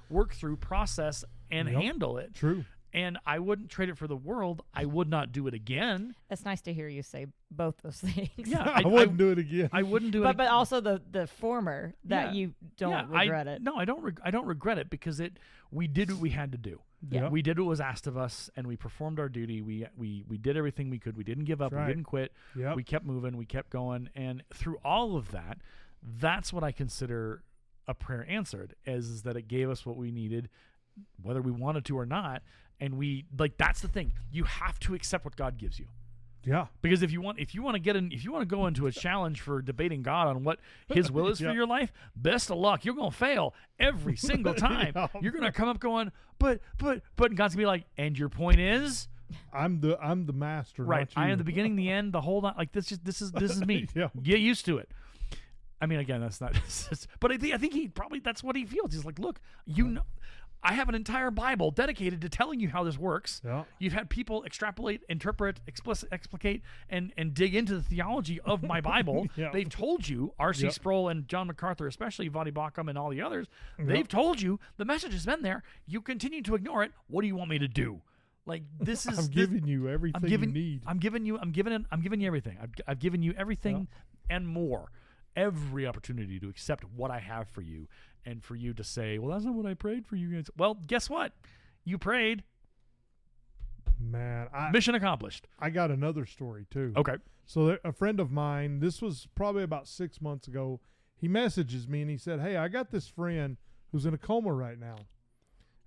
work through, process, and Yep. handle it. True. And I wouldn't trade it for the world. I would not do it again. It's nice to hear you say both those things. Yeah, I wouldn't do it again. I wouldn't do it. But also the former that Yeah. you don't regret it. No, I don't. I don't regret it because we did what we had to do. Yeah. We did what was asked of us, and we performed our duty. We did everything we could. We didn't give up. That's right. We didn't quit. Yep. We kept moving. We kept going. And through all of that, that's what I consider a prayer answered. Is that it gave us what we needed, whether we wanted to or not. And that's the thing. You have to accept what God gives you. Yeah. Because if you want to go into a challenge for debating God on what His will is for Yep. your life, best of luck. You're going to fail every single time. Yeah. You're going to come up going, but God's going to be like, and your point is, I'm the master. right? Not you. I am the beginning, the end, the whole lot. Like this is me. Yeah. Get used to it. I mean, again, that's not. But I think he probably that's what he feels. He's like, look, I have an entire Bible dedicated to telling you how this works. Yeah. You've had people extrapolate, interpret, explicate, and dig into the theology of my Bible. Yeah. They've told you, R.C. Yep. Sproul and John MacArthur, especially Voddie Baucham and all the others, they've told you the message has been there. You continue to ignore it. What do you want me to do? Like this is I'm giving you everything you need. I'm giving you everything. I've given you everything and more. Every opportunity to accept what I have for you, and for you to say, well, that's not what I prayed for you guys. Well, guess what? You prayed. Man, Mission accomplished. I got another story too. Okay. So a friend of mine, this was probably about 6 months ago, he messages me and he said, hey, I got this friend who's in a coma right now.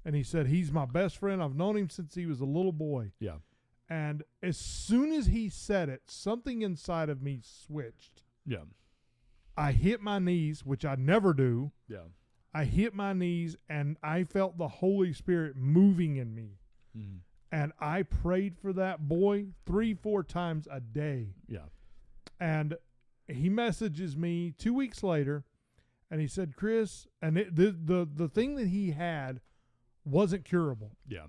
And he said, he's my best friend. I've known him since he was a little boy. Yeah. And as soon as he said it, something inside of me switched. Yeah. I hit my knees, which I never do. Yeah. I hit my knees and I felt the Holy Spirit moving in me. Mm-hmm. And I prayed for that boy 3-4 times a day. Yeah. And he messages me 2 weeks later, and he said, Chris, and the thing that he had wasn't curable. Yeah.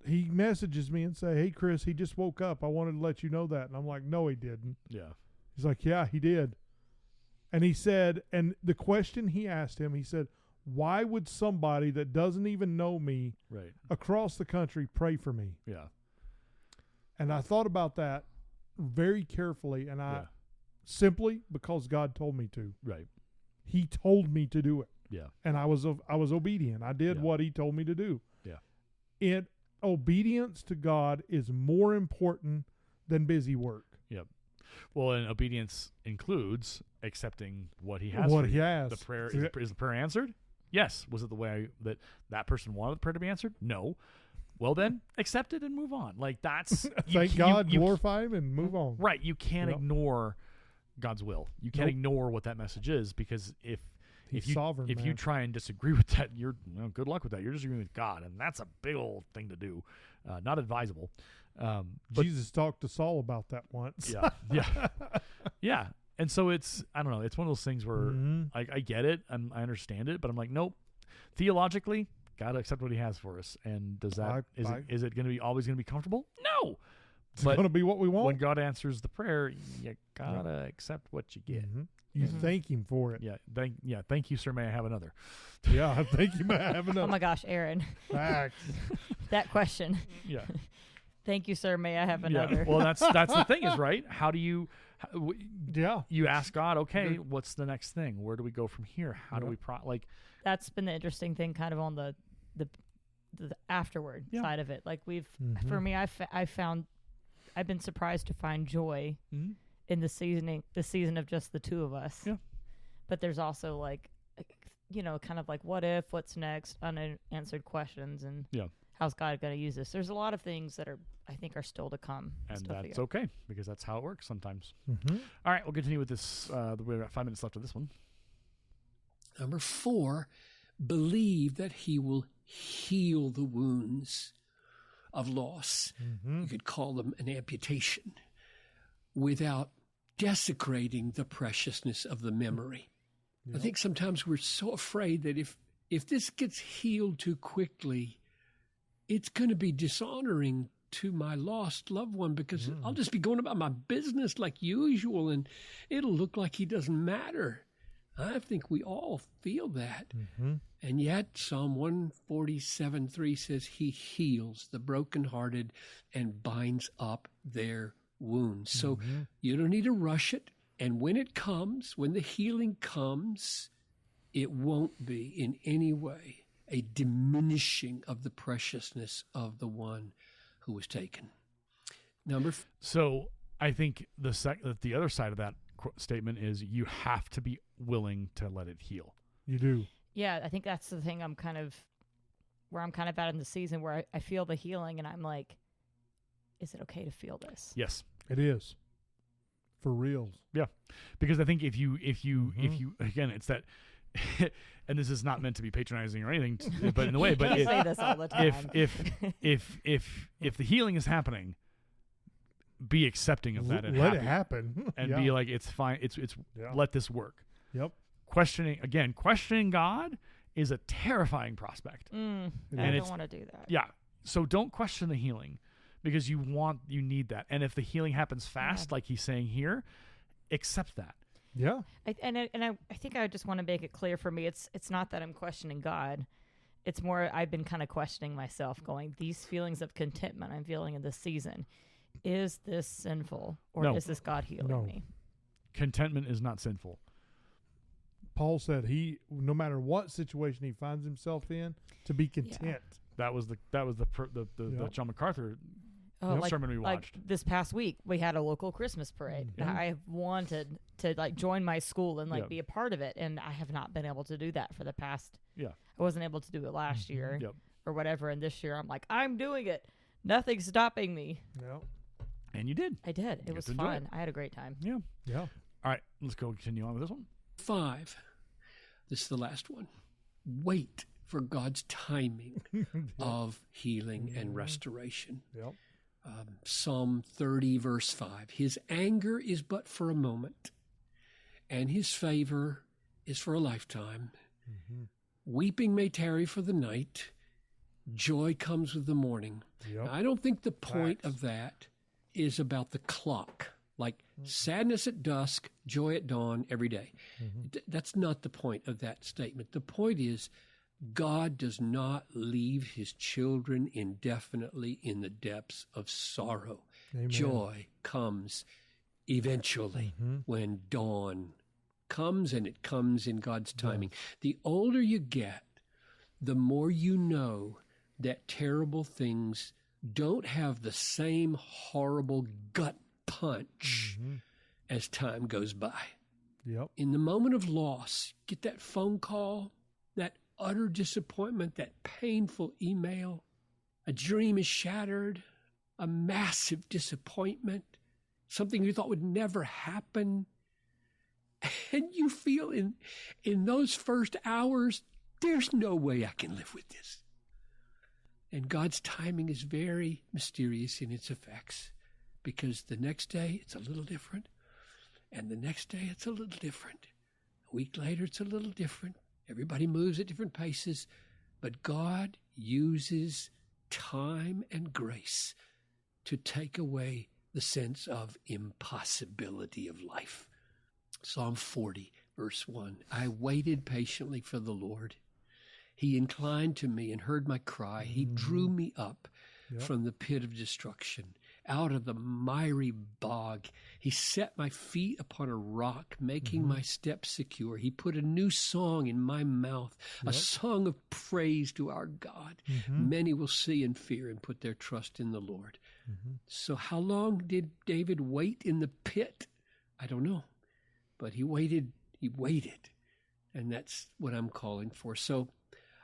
He messages me and say, hey, Chris, he just woke up. I wanted to let you know that. And I'm like, no, he didn't. Yeah. He's like, yeah, he did. And he said, and the question he asked him, he said, why would somebody that doesn't even know me Right. across the country pray for me? Yeah. And I thought about that very carefully, and Yeah. simply because God told me to. Right. He told me to do it, Yeah. and I was obedient. I did Yeah. what he told me to do. Yeah. Obedience to God is more important than busy work. Yep. Well, and obedience includes accepting what He has. What for he you. has. The prayer is the prayer answered? Yes. Was it the way that person wanted the prayer to be answered? No. Well, then accept it and move on. Like that's Thank God, glorify Him, and move on. Right. You can't Yep. ignore God's will. You can't Nope. ignore what that message is, because if He's you sovereign, if you man. try and disagree with that, good luck with that. You're disagreeing with God, and that's a big old thing to do. Not advisable. But Jesus talked to Saul about that once. yeah, yeah, yeah. And so I don't know. It's one of those things where Mhm. I get it and I understand it, but I'm like, nope. Theologically, gotta accept what He has for us. And does that is it going to be always going to be comfortable? No. It's But going to be what we want. when God answers the prayer, you gotta accept what you get. Mhm. You thank Him for it. Yeah, thank you, sir. May I have another? Yeah, thank you. I have Oh enough my gosh, Aaron, facts. that question. Yeah, Thank you, sir. May I have yeah. another? Well, that's the thing is right. How do you? Yeah. You ask God, okay, what's the next thing? Where do we go from here? How do we That's been the interesting thing, kind of on the afterward Yeah. side of it. Like Mhm. for me, I've been surprised to find joy Mhm. in the season of just the two of us. Yeah. But there's also kind of like what if, what's next, unanswered questions, and Yeah. how's God going to use this? There's a lot of things that I think are still to come. and still that's figure. okay because that's how it works sometimes. Mhm. All right, we'll continue with this. We've got 5 minutes left of this one. Number 4, believe that He will heal the wounds of loss. Mhm. You could call them an amputation, without desecrating the preciousness of the memory. I think sometimes we're so afraid that if this gets healed too quickly, it's going to be dishonoring to my lost loved one because I'll just be going about my business like usual and it'll look like he doesn't matter. I think we all feel that. And yet Psalm 147:3 says he heals the brokenhearted and binds up their wounds. So you don't need to rush it. And when it comes, when the healing comes, it won't be in any way a diminishing of the preciousness of the one who was taken. So I think the other side of that statement is you have to be willing to let it heal. You do. Yeah, I think that's the thing I'm kind of at in the season where I feel the healing and I'm like, is it okay to feel this? Yes. It is. For reals. Yeah. Because I think if you again, it's that and this is not meant to be patronizing or anything, but in a way, but I say this all the time. if the healing is happening, be accepting of that and let happy. it happen. And be like, it's fine. It's let this work. Yep. Questioning God is a terrifying prospect. I don't want to do that. Yeah. So don't question the healing because you need that. And if the healing happens fast, like he's saying here, accept that. Yeah. I think I just want to make it clear for me, it's not that I'm questioning God. It's more I've been kind of questioning myself, going, these feelings of contentment I'm feeling in this season, is this sinful or No. is this God healing me? Contentment is not sinful. Paul said no matter what situation he finds himself in, to be content. Yeah. That was the John MacArthur sermon we watched. Like this past week, we had a local Christmas parade. I have wanted to join my school and be a part of it, and I have not been able to do that for the past. Yeah, I wasn't able to do it last year or whatever, and this year I'm like, I'm doing it. Nothing's stopping me. Yep. And you did. I did. It was fun. I had a great time. Yeah. Yeah. All right, let's go continue on with this one. 5. This is the last one. Wait for God's timing of healing and restoration. Yep. Psalm 30, verse 5. His anger is but for a moment, and his favor is for a lifetime. Weeping may tarry for the night. Joy comes with the morning. Yep. Now, I don't think the point of that is about the clock. Like sadness at dusk, joy at dawn every day. That's not the point of that statement. The point is God does not leave his children indefinitely in the depths of sorrow. Amen. Joy comes eventually when dawn comes, and it comes in God's timing. The older you get, the more you know that terrible things don't have the same horrible gut punch as time goes by. Yep. In the moment of loss, get that phone call, that utter disappointment, that painful email, a dream is shattered, a massive disappointment, something you thought would never happen. And you feel in those first hours, there's no way I can live with this. And God's timing is very mysterious in its effects, because the next day it's a little different, and the next day it's a little different. A week later it's a little different. Everybody moves at different paces, but God uses time and grace to take away the sense of impossibility of life. Psalm 40, verse 1. I waited patiently for the Lord. He inclined to me and heard my cry. He drew me up from the pit of destruction, out of the miry bog. He set my feet upon a rock, making my steps secure. He put a new song in my mouth, a song of praise to our God. Many will see and fear and put their trust in the Lord. So how long did David wait in the pit? I don't know. But he waited. And that's what I'm calling for. So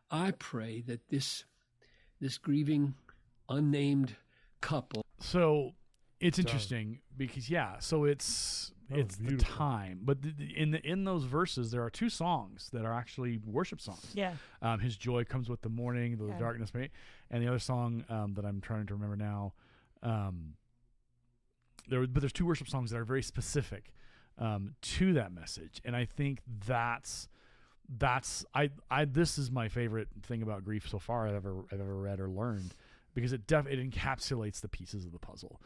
I pray that this grieving, unnamed couple. So it's interesting because so it's the beautiful. time, but in those verses there are two songs that are actually worship songs. Yeah. His joy comes with the morning, the darkness, and the other song that I'm trying to remember now. There's two worship songs that are very specific to that message, and I think that's this is my favorite thing about grief so far I've ever read or learned, because it encapsulates the pieces of the puzzle.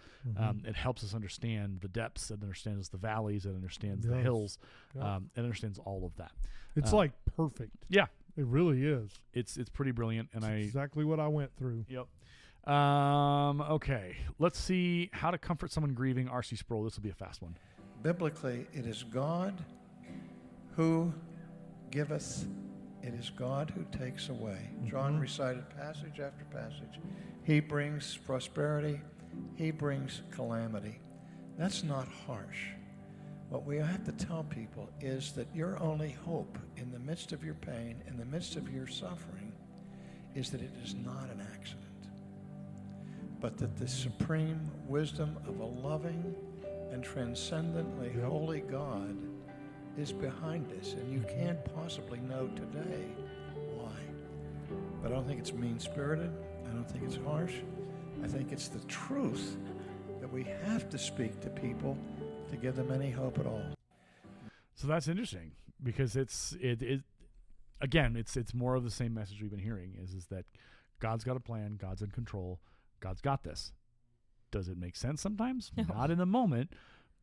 It helps us understand the depths, it understands the valleys, it understands the hills, it understands all of that. It's like perfect. Yeah, It really is. it's pretty brilliant, and It's exactly what I went through. Yep. Okay, let's see how to comfort someone grieving. R.C. Sproul. This will be a fast one. Biblically, it is God who giveth, it is God who takes away. John recited passage after passage. He brings prosperity, he brings calamity. That's not harsh. What we have to tell people is that your only hope in the midst of your pain, in the midst of your suffering, is that it is not an accident, but that the supreme wisdom of a loving and transcendently holy God is behind us, and you can't possibly know today why. But I don't think it's mean-spirited. I don't think it's harsh. I think it's the truth that we have to speak to people to give them any hope at all. So that's interesting because it's more of the same message we've been hearing is that God's got a plan, God's in control, God's got this. Does it make sense sometimes? No. Not in the moment,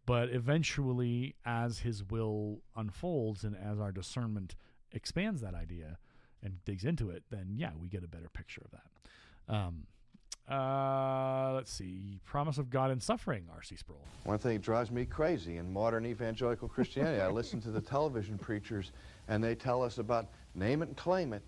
but eventually as his will unfolds and as our discernment expands that idea and digs into it, then yeah, we get a better picture of that. Let's see. Promise of God in suffering, R.C. Sproul. One thing that drives me crazy in modern evangelical Christianity, I listen to the television preachers and they tell us about name it and claim it.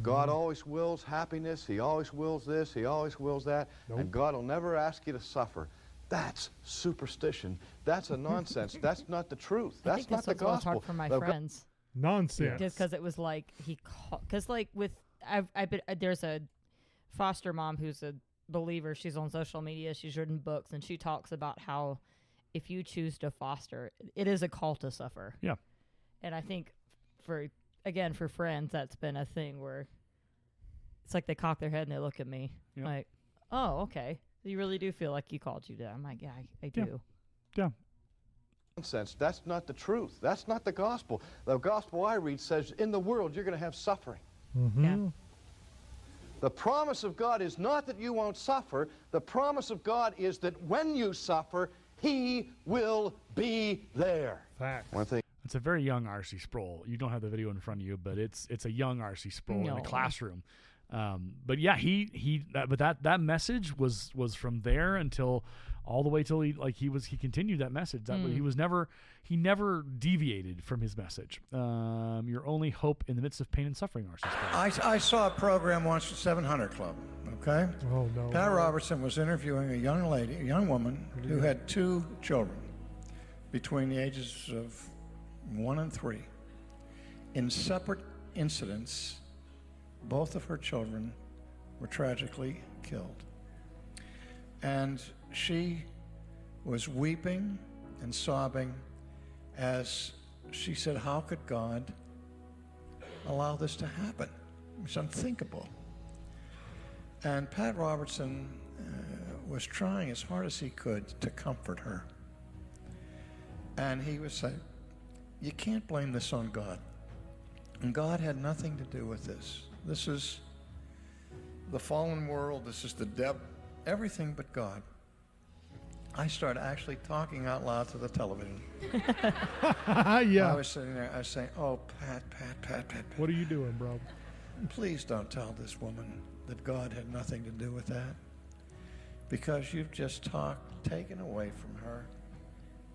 God always wills happiness, he always wills this, he always wills that, and God will never ask you to suffer. That's superstition. That's a nonsense. That's not the truth. I That's think not the that's what's gospel. hard for my The friends. Nonsense. Just because it was like because like with there's a foster mom who's a believer. She's on social media. She's written books, and she talks about how if you choose to foster, it is a call to suffer. Yeah. And I think for friends, that's been a thing where it's like they cock their head and they look at me like, oh, okay. You really do feel like you called you to. I'm like, yeah, I do. Yeah. nonsense. That's not the truth. That's not the gospel. The gospel I read says in the world you're going to have suffering. Yeah. The promise of God is not that you won't suffer. The promise of God is that when you suffer, he will be there. Facts. One thing. It's a very young R.C. Sproul. You don't have the video in front of you, but it's a young R.C. Sproul in No. a classroom. But yeah, that message was from there until all the way till he continued that message. He never deviated from his message. Your only hope in the midst of pain and suffering, R.C. Sproul. I saw a program once at 700 Club, okay? Oh, no. Pat Robertson was interviewing a young woman who had 2 children between the ages of 1 and 3. In separate incidents, both of her children were tragically killed. And she was weeping and sobbing as she said, how could God allow this to happen? It's unthinkable. And Pat Robertson was trying as hard as he could to comfort her. And he was saying, you can't blame this on God. And God had nothing to do with this. This is the fallen world. This is the devil. Everything but God. I started actually talking out loud to the television. Yeah. I was sitting there. I was saying, oh, Pat. What are you doing, bro? Please don't tell this woman that God had nothing to do with that. Because you've just taken away from her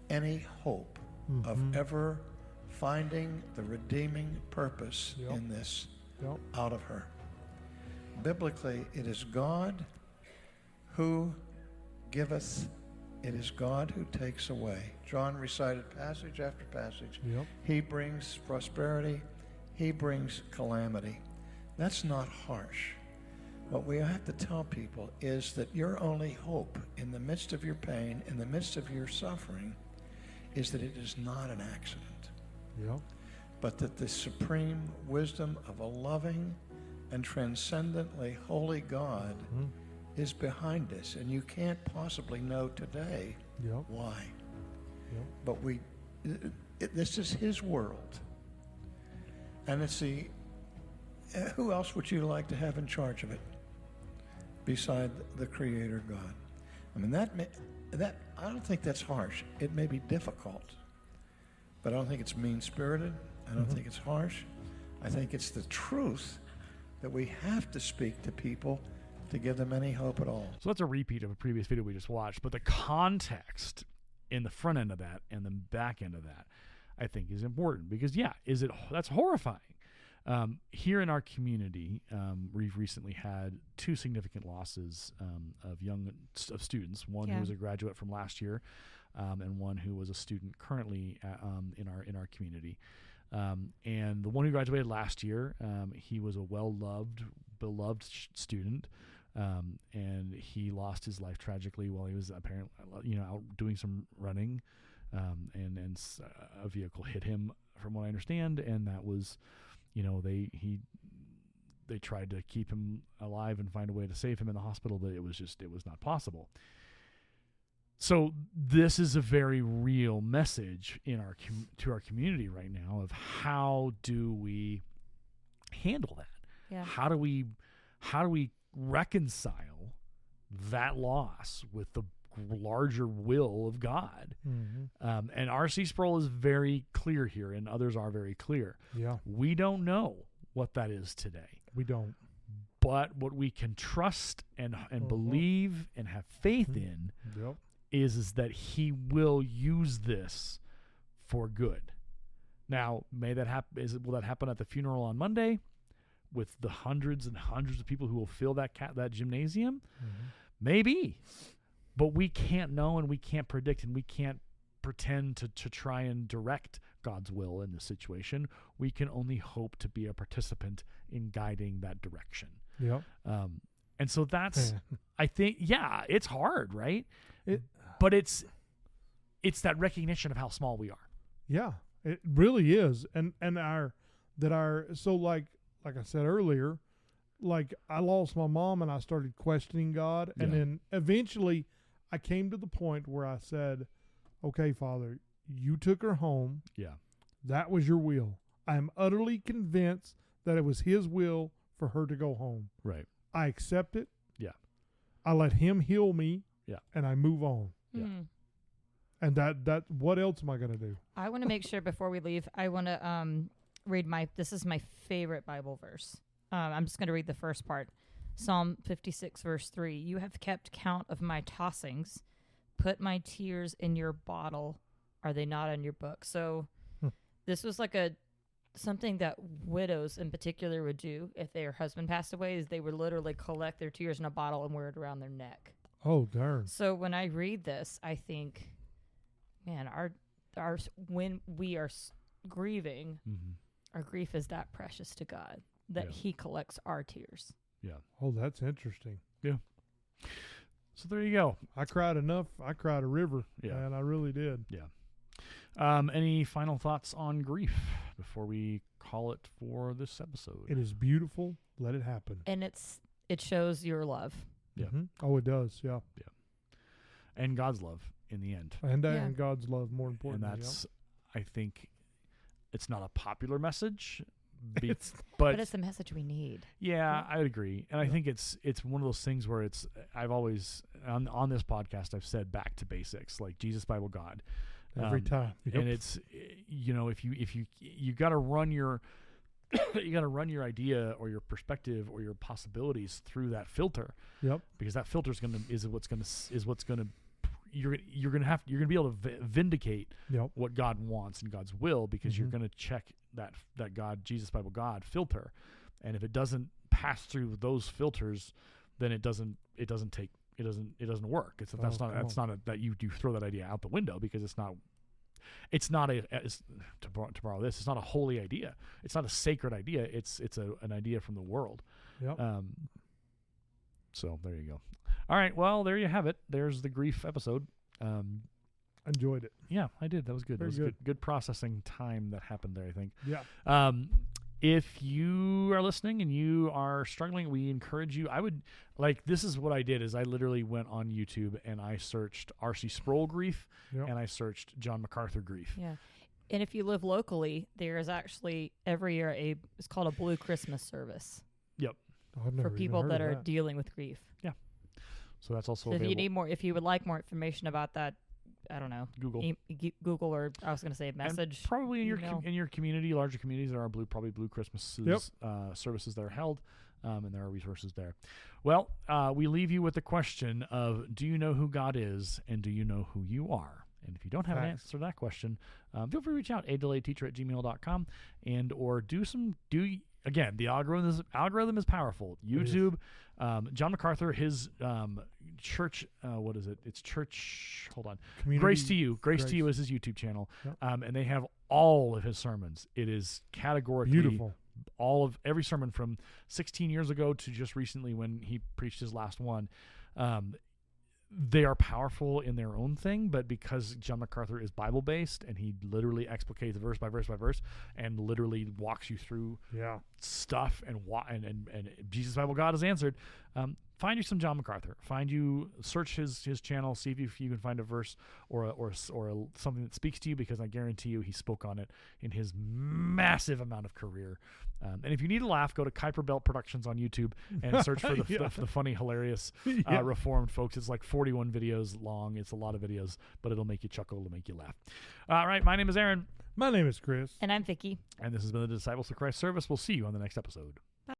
any hope of ever finding the redeeming purpose in this out of her. Biblically, it is God who giveth, it is God who takes away. John recited passage after passage. Yep. He brings prosperity, he brings calamity. That's not harsh. What we have to tell people is that your only hope in the midst of your pain, in the midst of your suffering, is that it is not an accident, but that the supreme wisdom of a loving and transcendently holy God is behind us, and you can't possibly know today why. But this is his world, and it's who else would you like to have in charge of it? beside the Creator God. I mean, that I don't think that's harsh. It may be difficult, but I don't think it's mean-spirited. I don't think it's harsh. I think it's the truth that we have to speak to people to give them any hope at all. So that's a repeat of a previous video we just watched, but the context in the front end of that and the back end of that, I think, is important because, that's horrifying. Here in our community, we've recently had 2 significant losses of students. One who was a graduate from last year, and one who was a student currently in our community. And the one who graduated last year, he was a beloved student, and he lost his life tragically while he was apparently, out doing some running, and a vehicle hit him, from what I understand, and that was, they tried to keep him alive and find a way to save him in the hospital, but it was not possible. So this is a very real message to our community right now of how do we handle that? Yeah. How do we reconcile that loss with the larger will of God? Mm-hmm. And R.C. Sproul is very clear here, and others are very clear. Yeah. We don't know what that is today. We don't. But what we can trust and believe and have faith in Yep. is that he will use this for good. Now, may that happen? Will that happen at the funeral on Monday with the hundreds and hundreds of people who will fill that gymnasium? Mm-hmm. Maybe. But we can't know, and we can't predict, and we can't pretend to try and direct God's will in this situation. We can only hope to be a participant in guiding that direction. Yep. And so that's, I think, it's hard, right? It, but it's that recognition of how small we are. Yeah, it really is. And so like I said earlier, like I lost my mom and I started questioning God. And then eventually I came to the point where I said, okay, Father, you took her home. Yeah. That was your will. I am utterly convinced that it was his will for her to go home. Right. I accept it. Yeah. I let him heal me. Yeah. And I move on. Yeah. And that what else am I going to do? I want to make sure before we leave, I want to read this is my favorite Bible verse. I'm just going to read the first part. Psalm 56, verse 3. You have kept count of my tossings. Put my tears in your bottle. Are they not in your book? So this was like something that widows in particular would do if their husband passed away, is they would literally collect their tears in a bottle and wear it around their neck. Oh, darn. So when I read this, I think, man, our when we are grieving, our grief is that precious to God that he collects our tears. Yeah. Oh, that's interesting. Yeah. So there you go. I cried enough. I cried a river. Yeah. And I really did. Yeah. Any final thoughts on grief before we call it for this episode? It is beautiful. Let it happen. And it shows your love. Yeah. Mm-hmm. Oh, it does. Yeah. And God's love in the end. And God's love, more important. And that's, I think, it's not a popular message, but it's the message we need. Yeah, I would agree. And I think it's one of those things where I've always, on this podcast, I've said back to basics, like Jesus, Bible, God. Every time. Yep. And it's, if you got to run your, you got to run your idea or your perspective or your possibilities through that filter. Yep. Because that filter is what's going to you're going to be able to vindicate what God wants and God's will, because you're going to check that God, Jesus, Bible, God filter. And if it doesn't pass through those filters, then it doesn't work. That you throw that idea out the window, because it's not a holy idea. It's not a sacred idea. It's an idea from the world. Yep. So there you go. All right. Well, there you have it. There's the grief episode. Enjoyed it. Yeah, I did. That was good. Very That was good processing time that happened there, I think. Yeah. If you are listening and you are struggling, we encourage you. This is what I did, is I literally went on YouTube and I searched R.C. Sproul grief and I searched John MacArthur grief. Yeah. And if you live locally, there is actually every year it's called a Blue Christmas service. Yep. I've never for even people heard that of are dealing with grief. So that's also So if available. you need more, if you would like more information about that, I don't know, Google. Google, or I was going to say message. And probably in your email. in your community, larger communities, there are probably Blue Christmases services that are held, and there are resources there. Well, we leave you with the question of: do you know who God is, and do you know who you are? And if you don't have an answer to that question, feel free to reach out, adelayteacher@gmail.com, and or again, the algorithm is powerful. YouTube, John MacArthur, his church, what is it? It's church. Hold on, Community Grace to You. Grace to You is his YouTube channel, and they have all of his sermons. It is categorically Beautiful. all of every sermon from 16 years ago to just recently when he preached his last one. They are powerful in their own thing, but because John MacArthur is Bible based and he literally explicates verse by verse by verse and literally walks you through stuff and Jesus Bible God is answered. Find you some John MacArthur. Search his channel, see if you can find a verse or something that speaks to you, because I guarantee you he spoke on it in his massive amount of career. And if you need a laugh, go to Kuiper Belt Productions on YouTube and search for the funny, hilarious Reformed folks. It's like 41 videos long. It's a lot of videos, but it'll make you chuckle, it'll make you laugh. All right, my name is Aaron. My name is Chris. And I'm Vicky. And this has been the Disciples of Christ service. We'll see you on the next episode.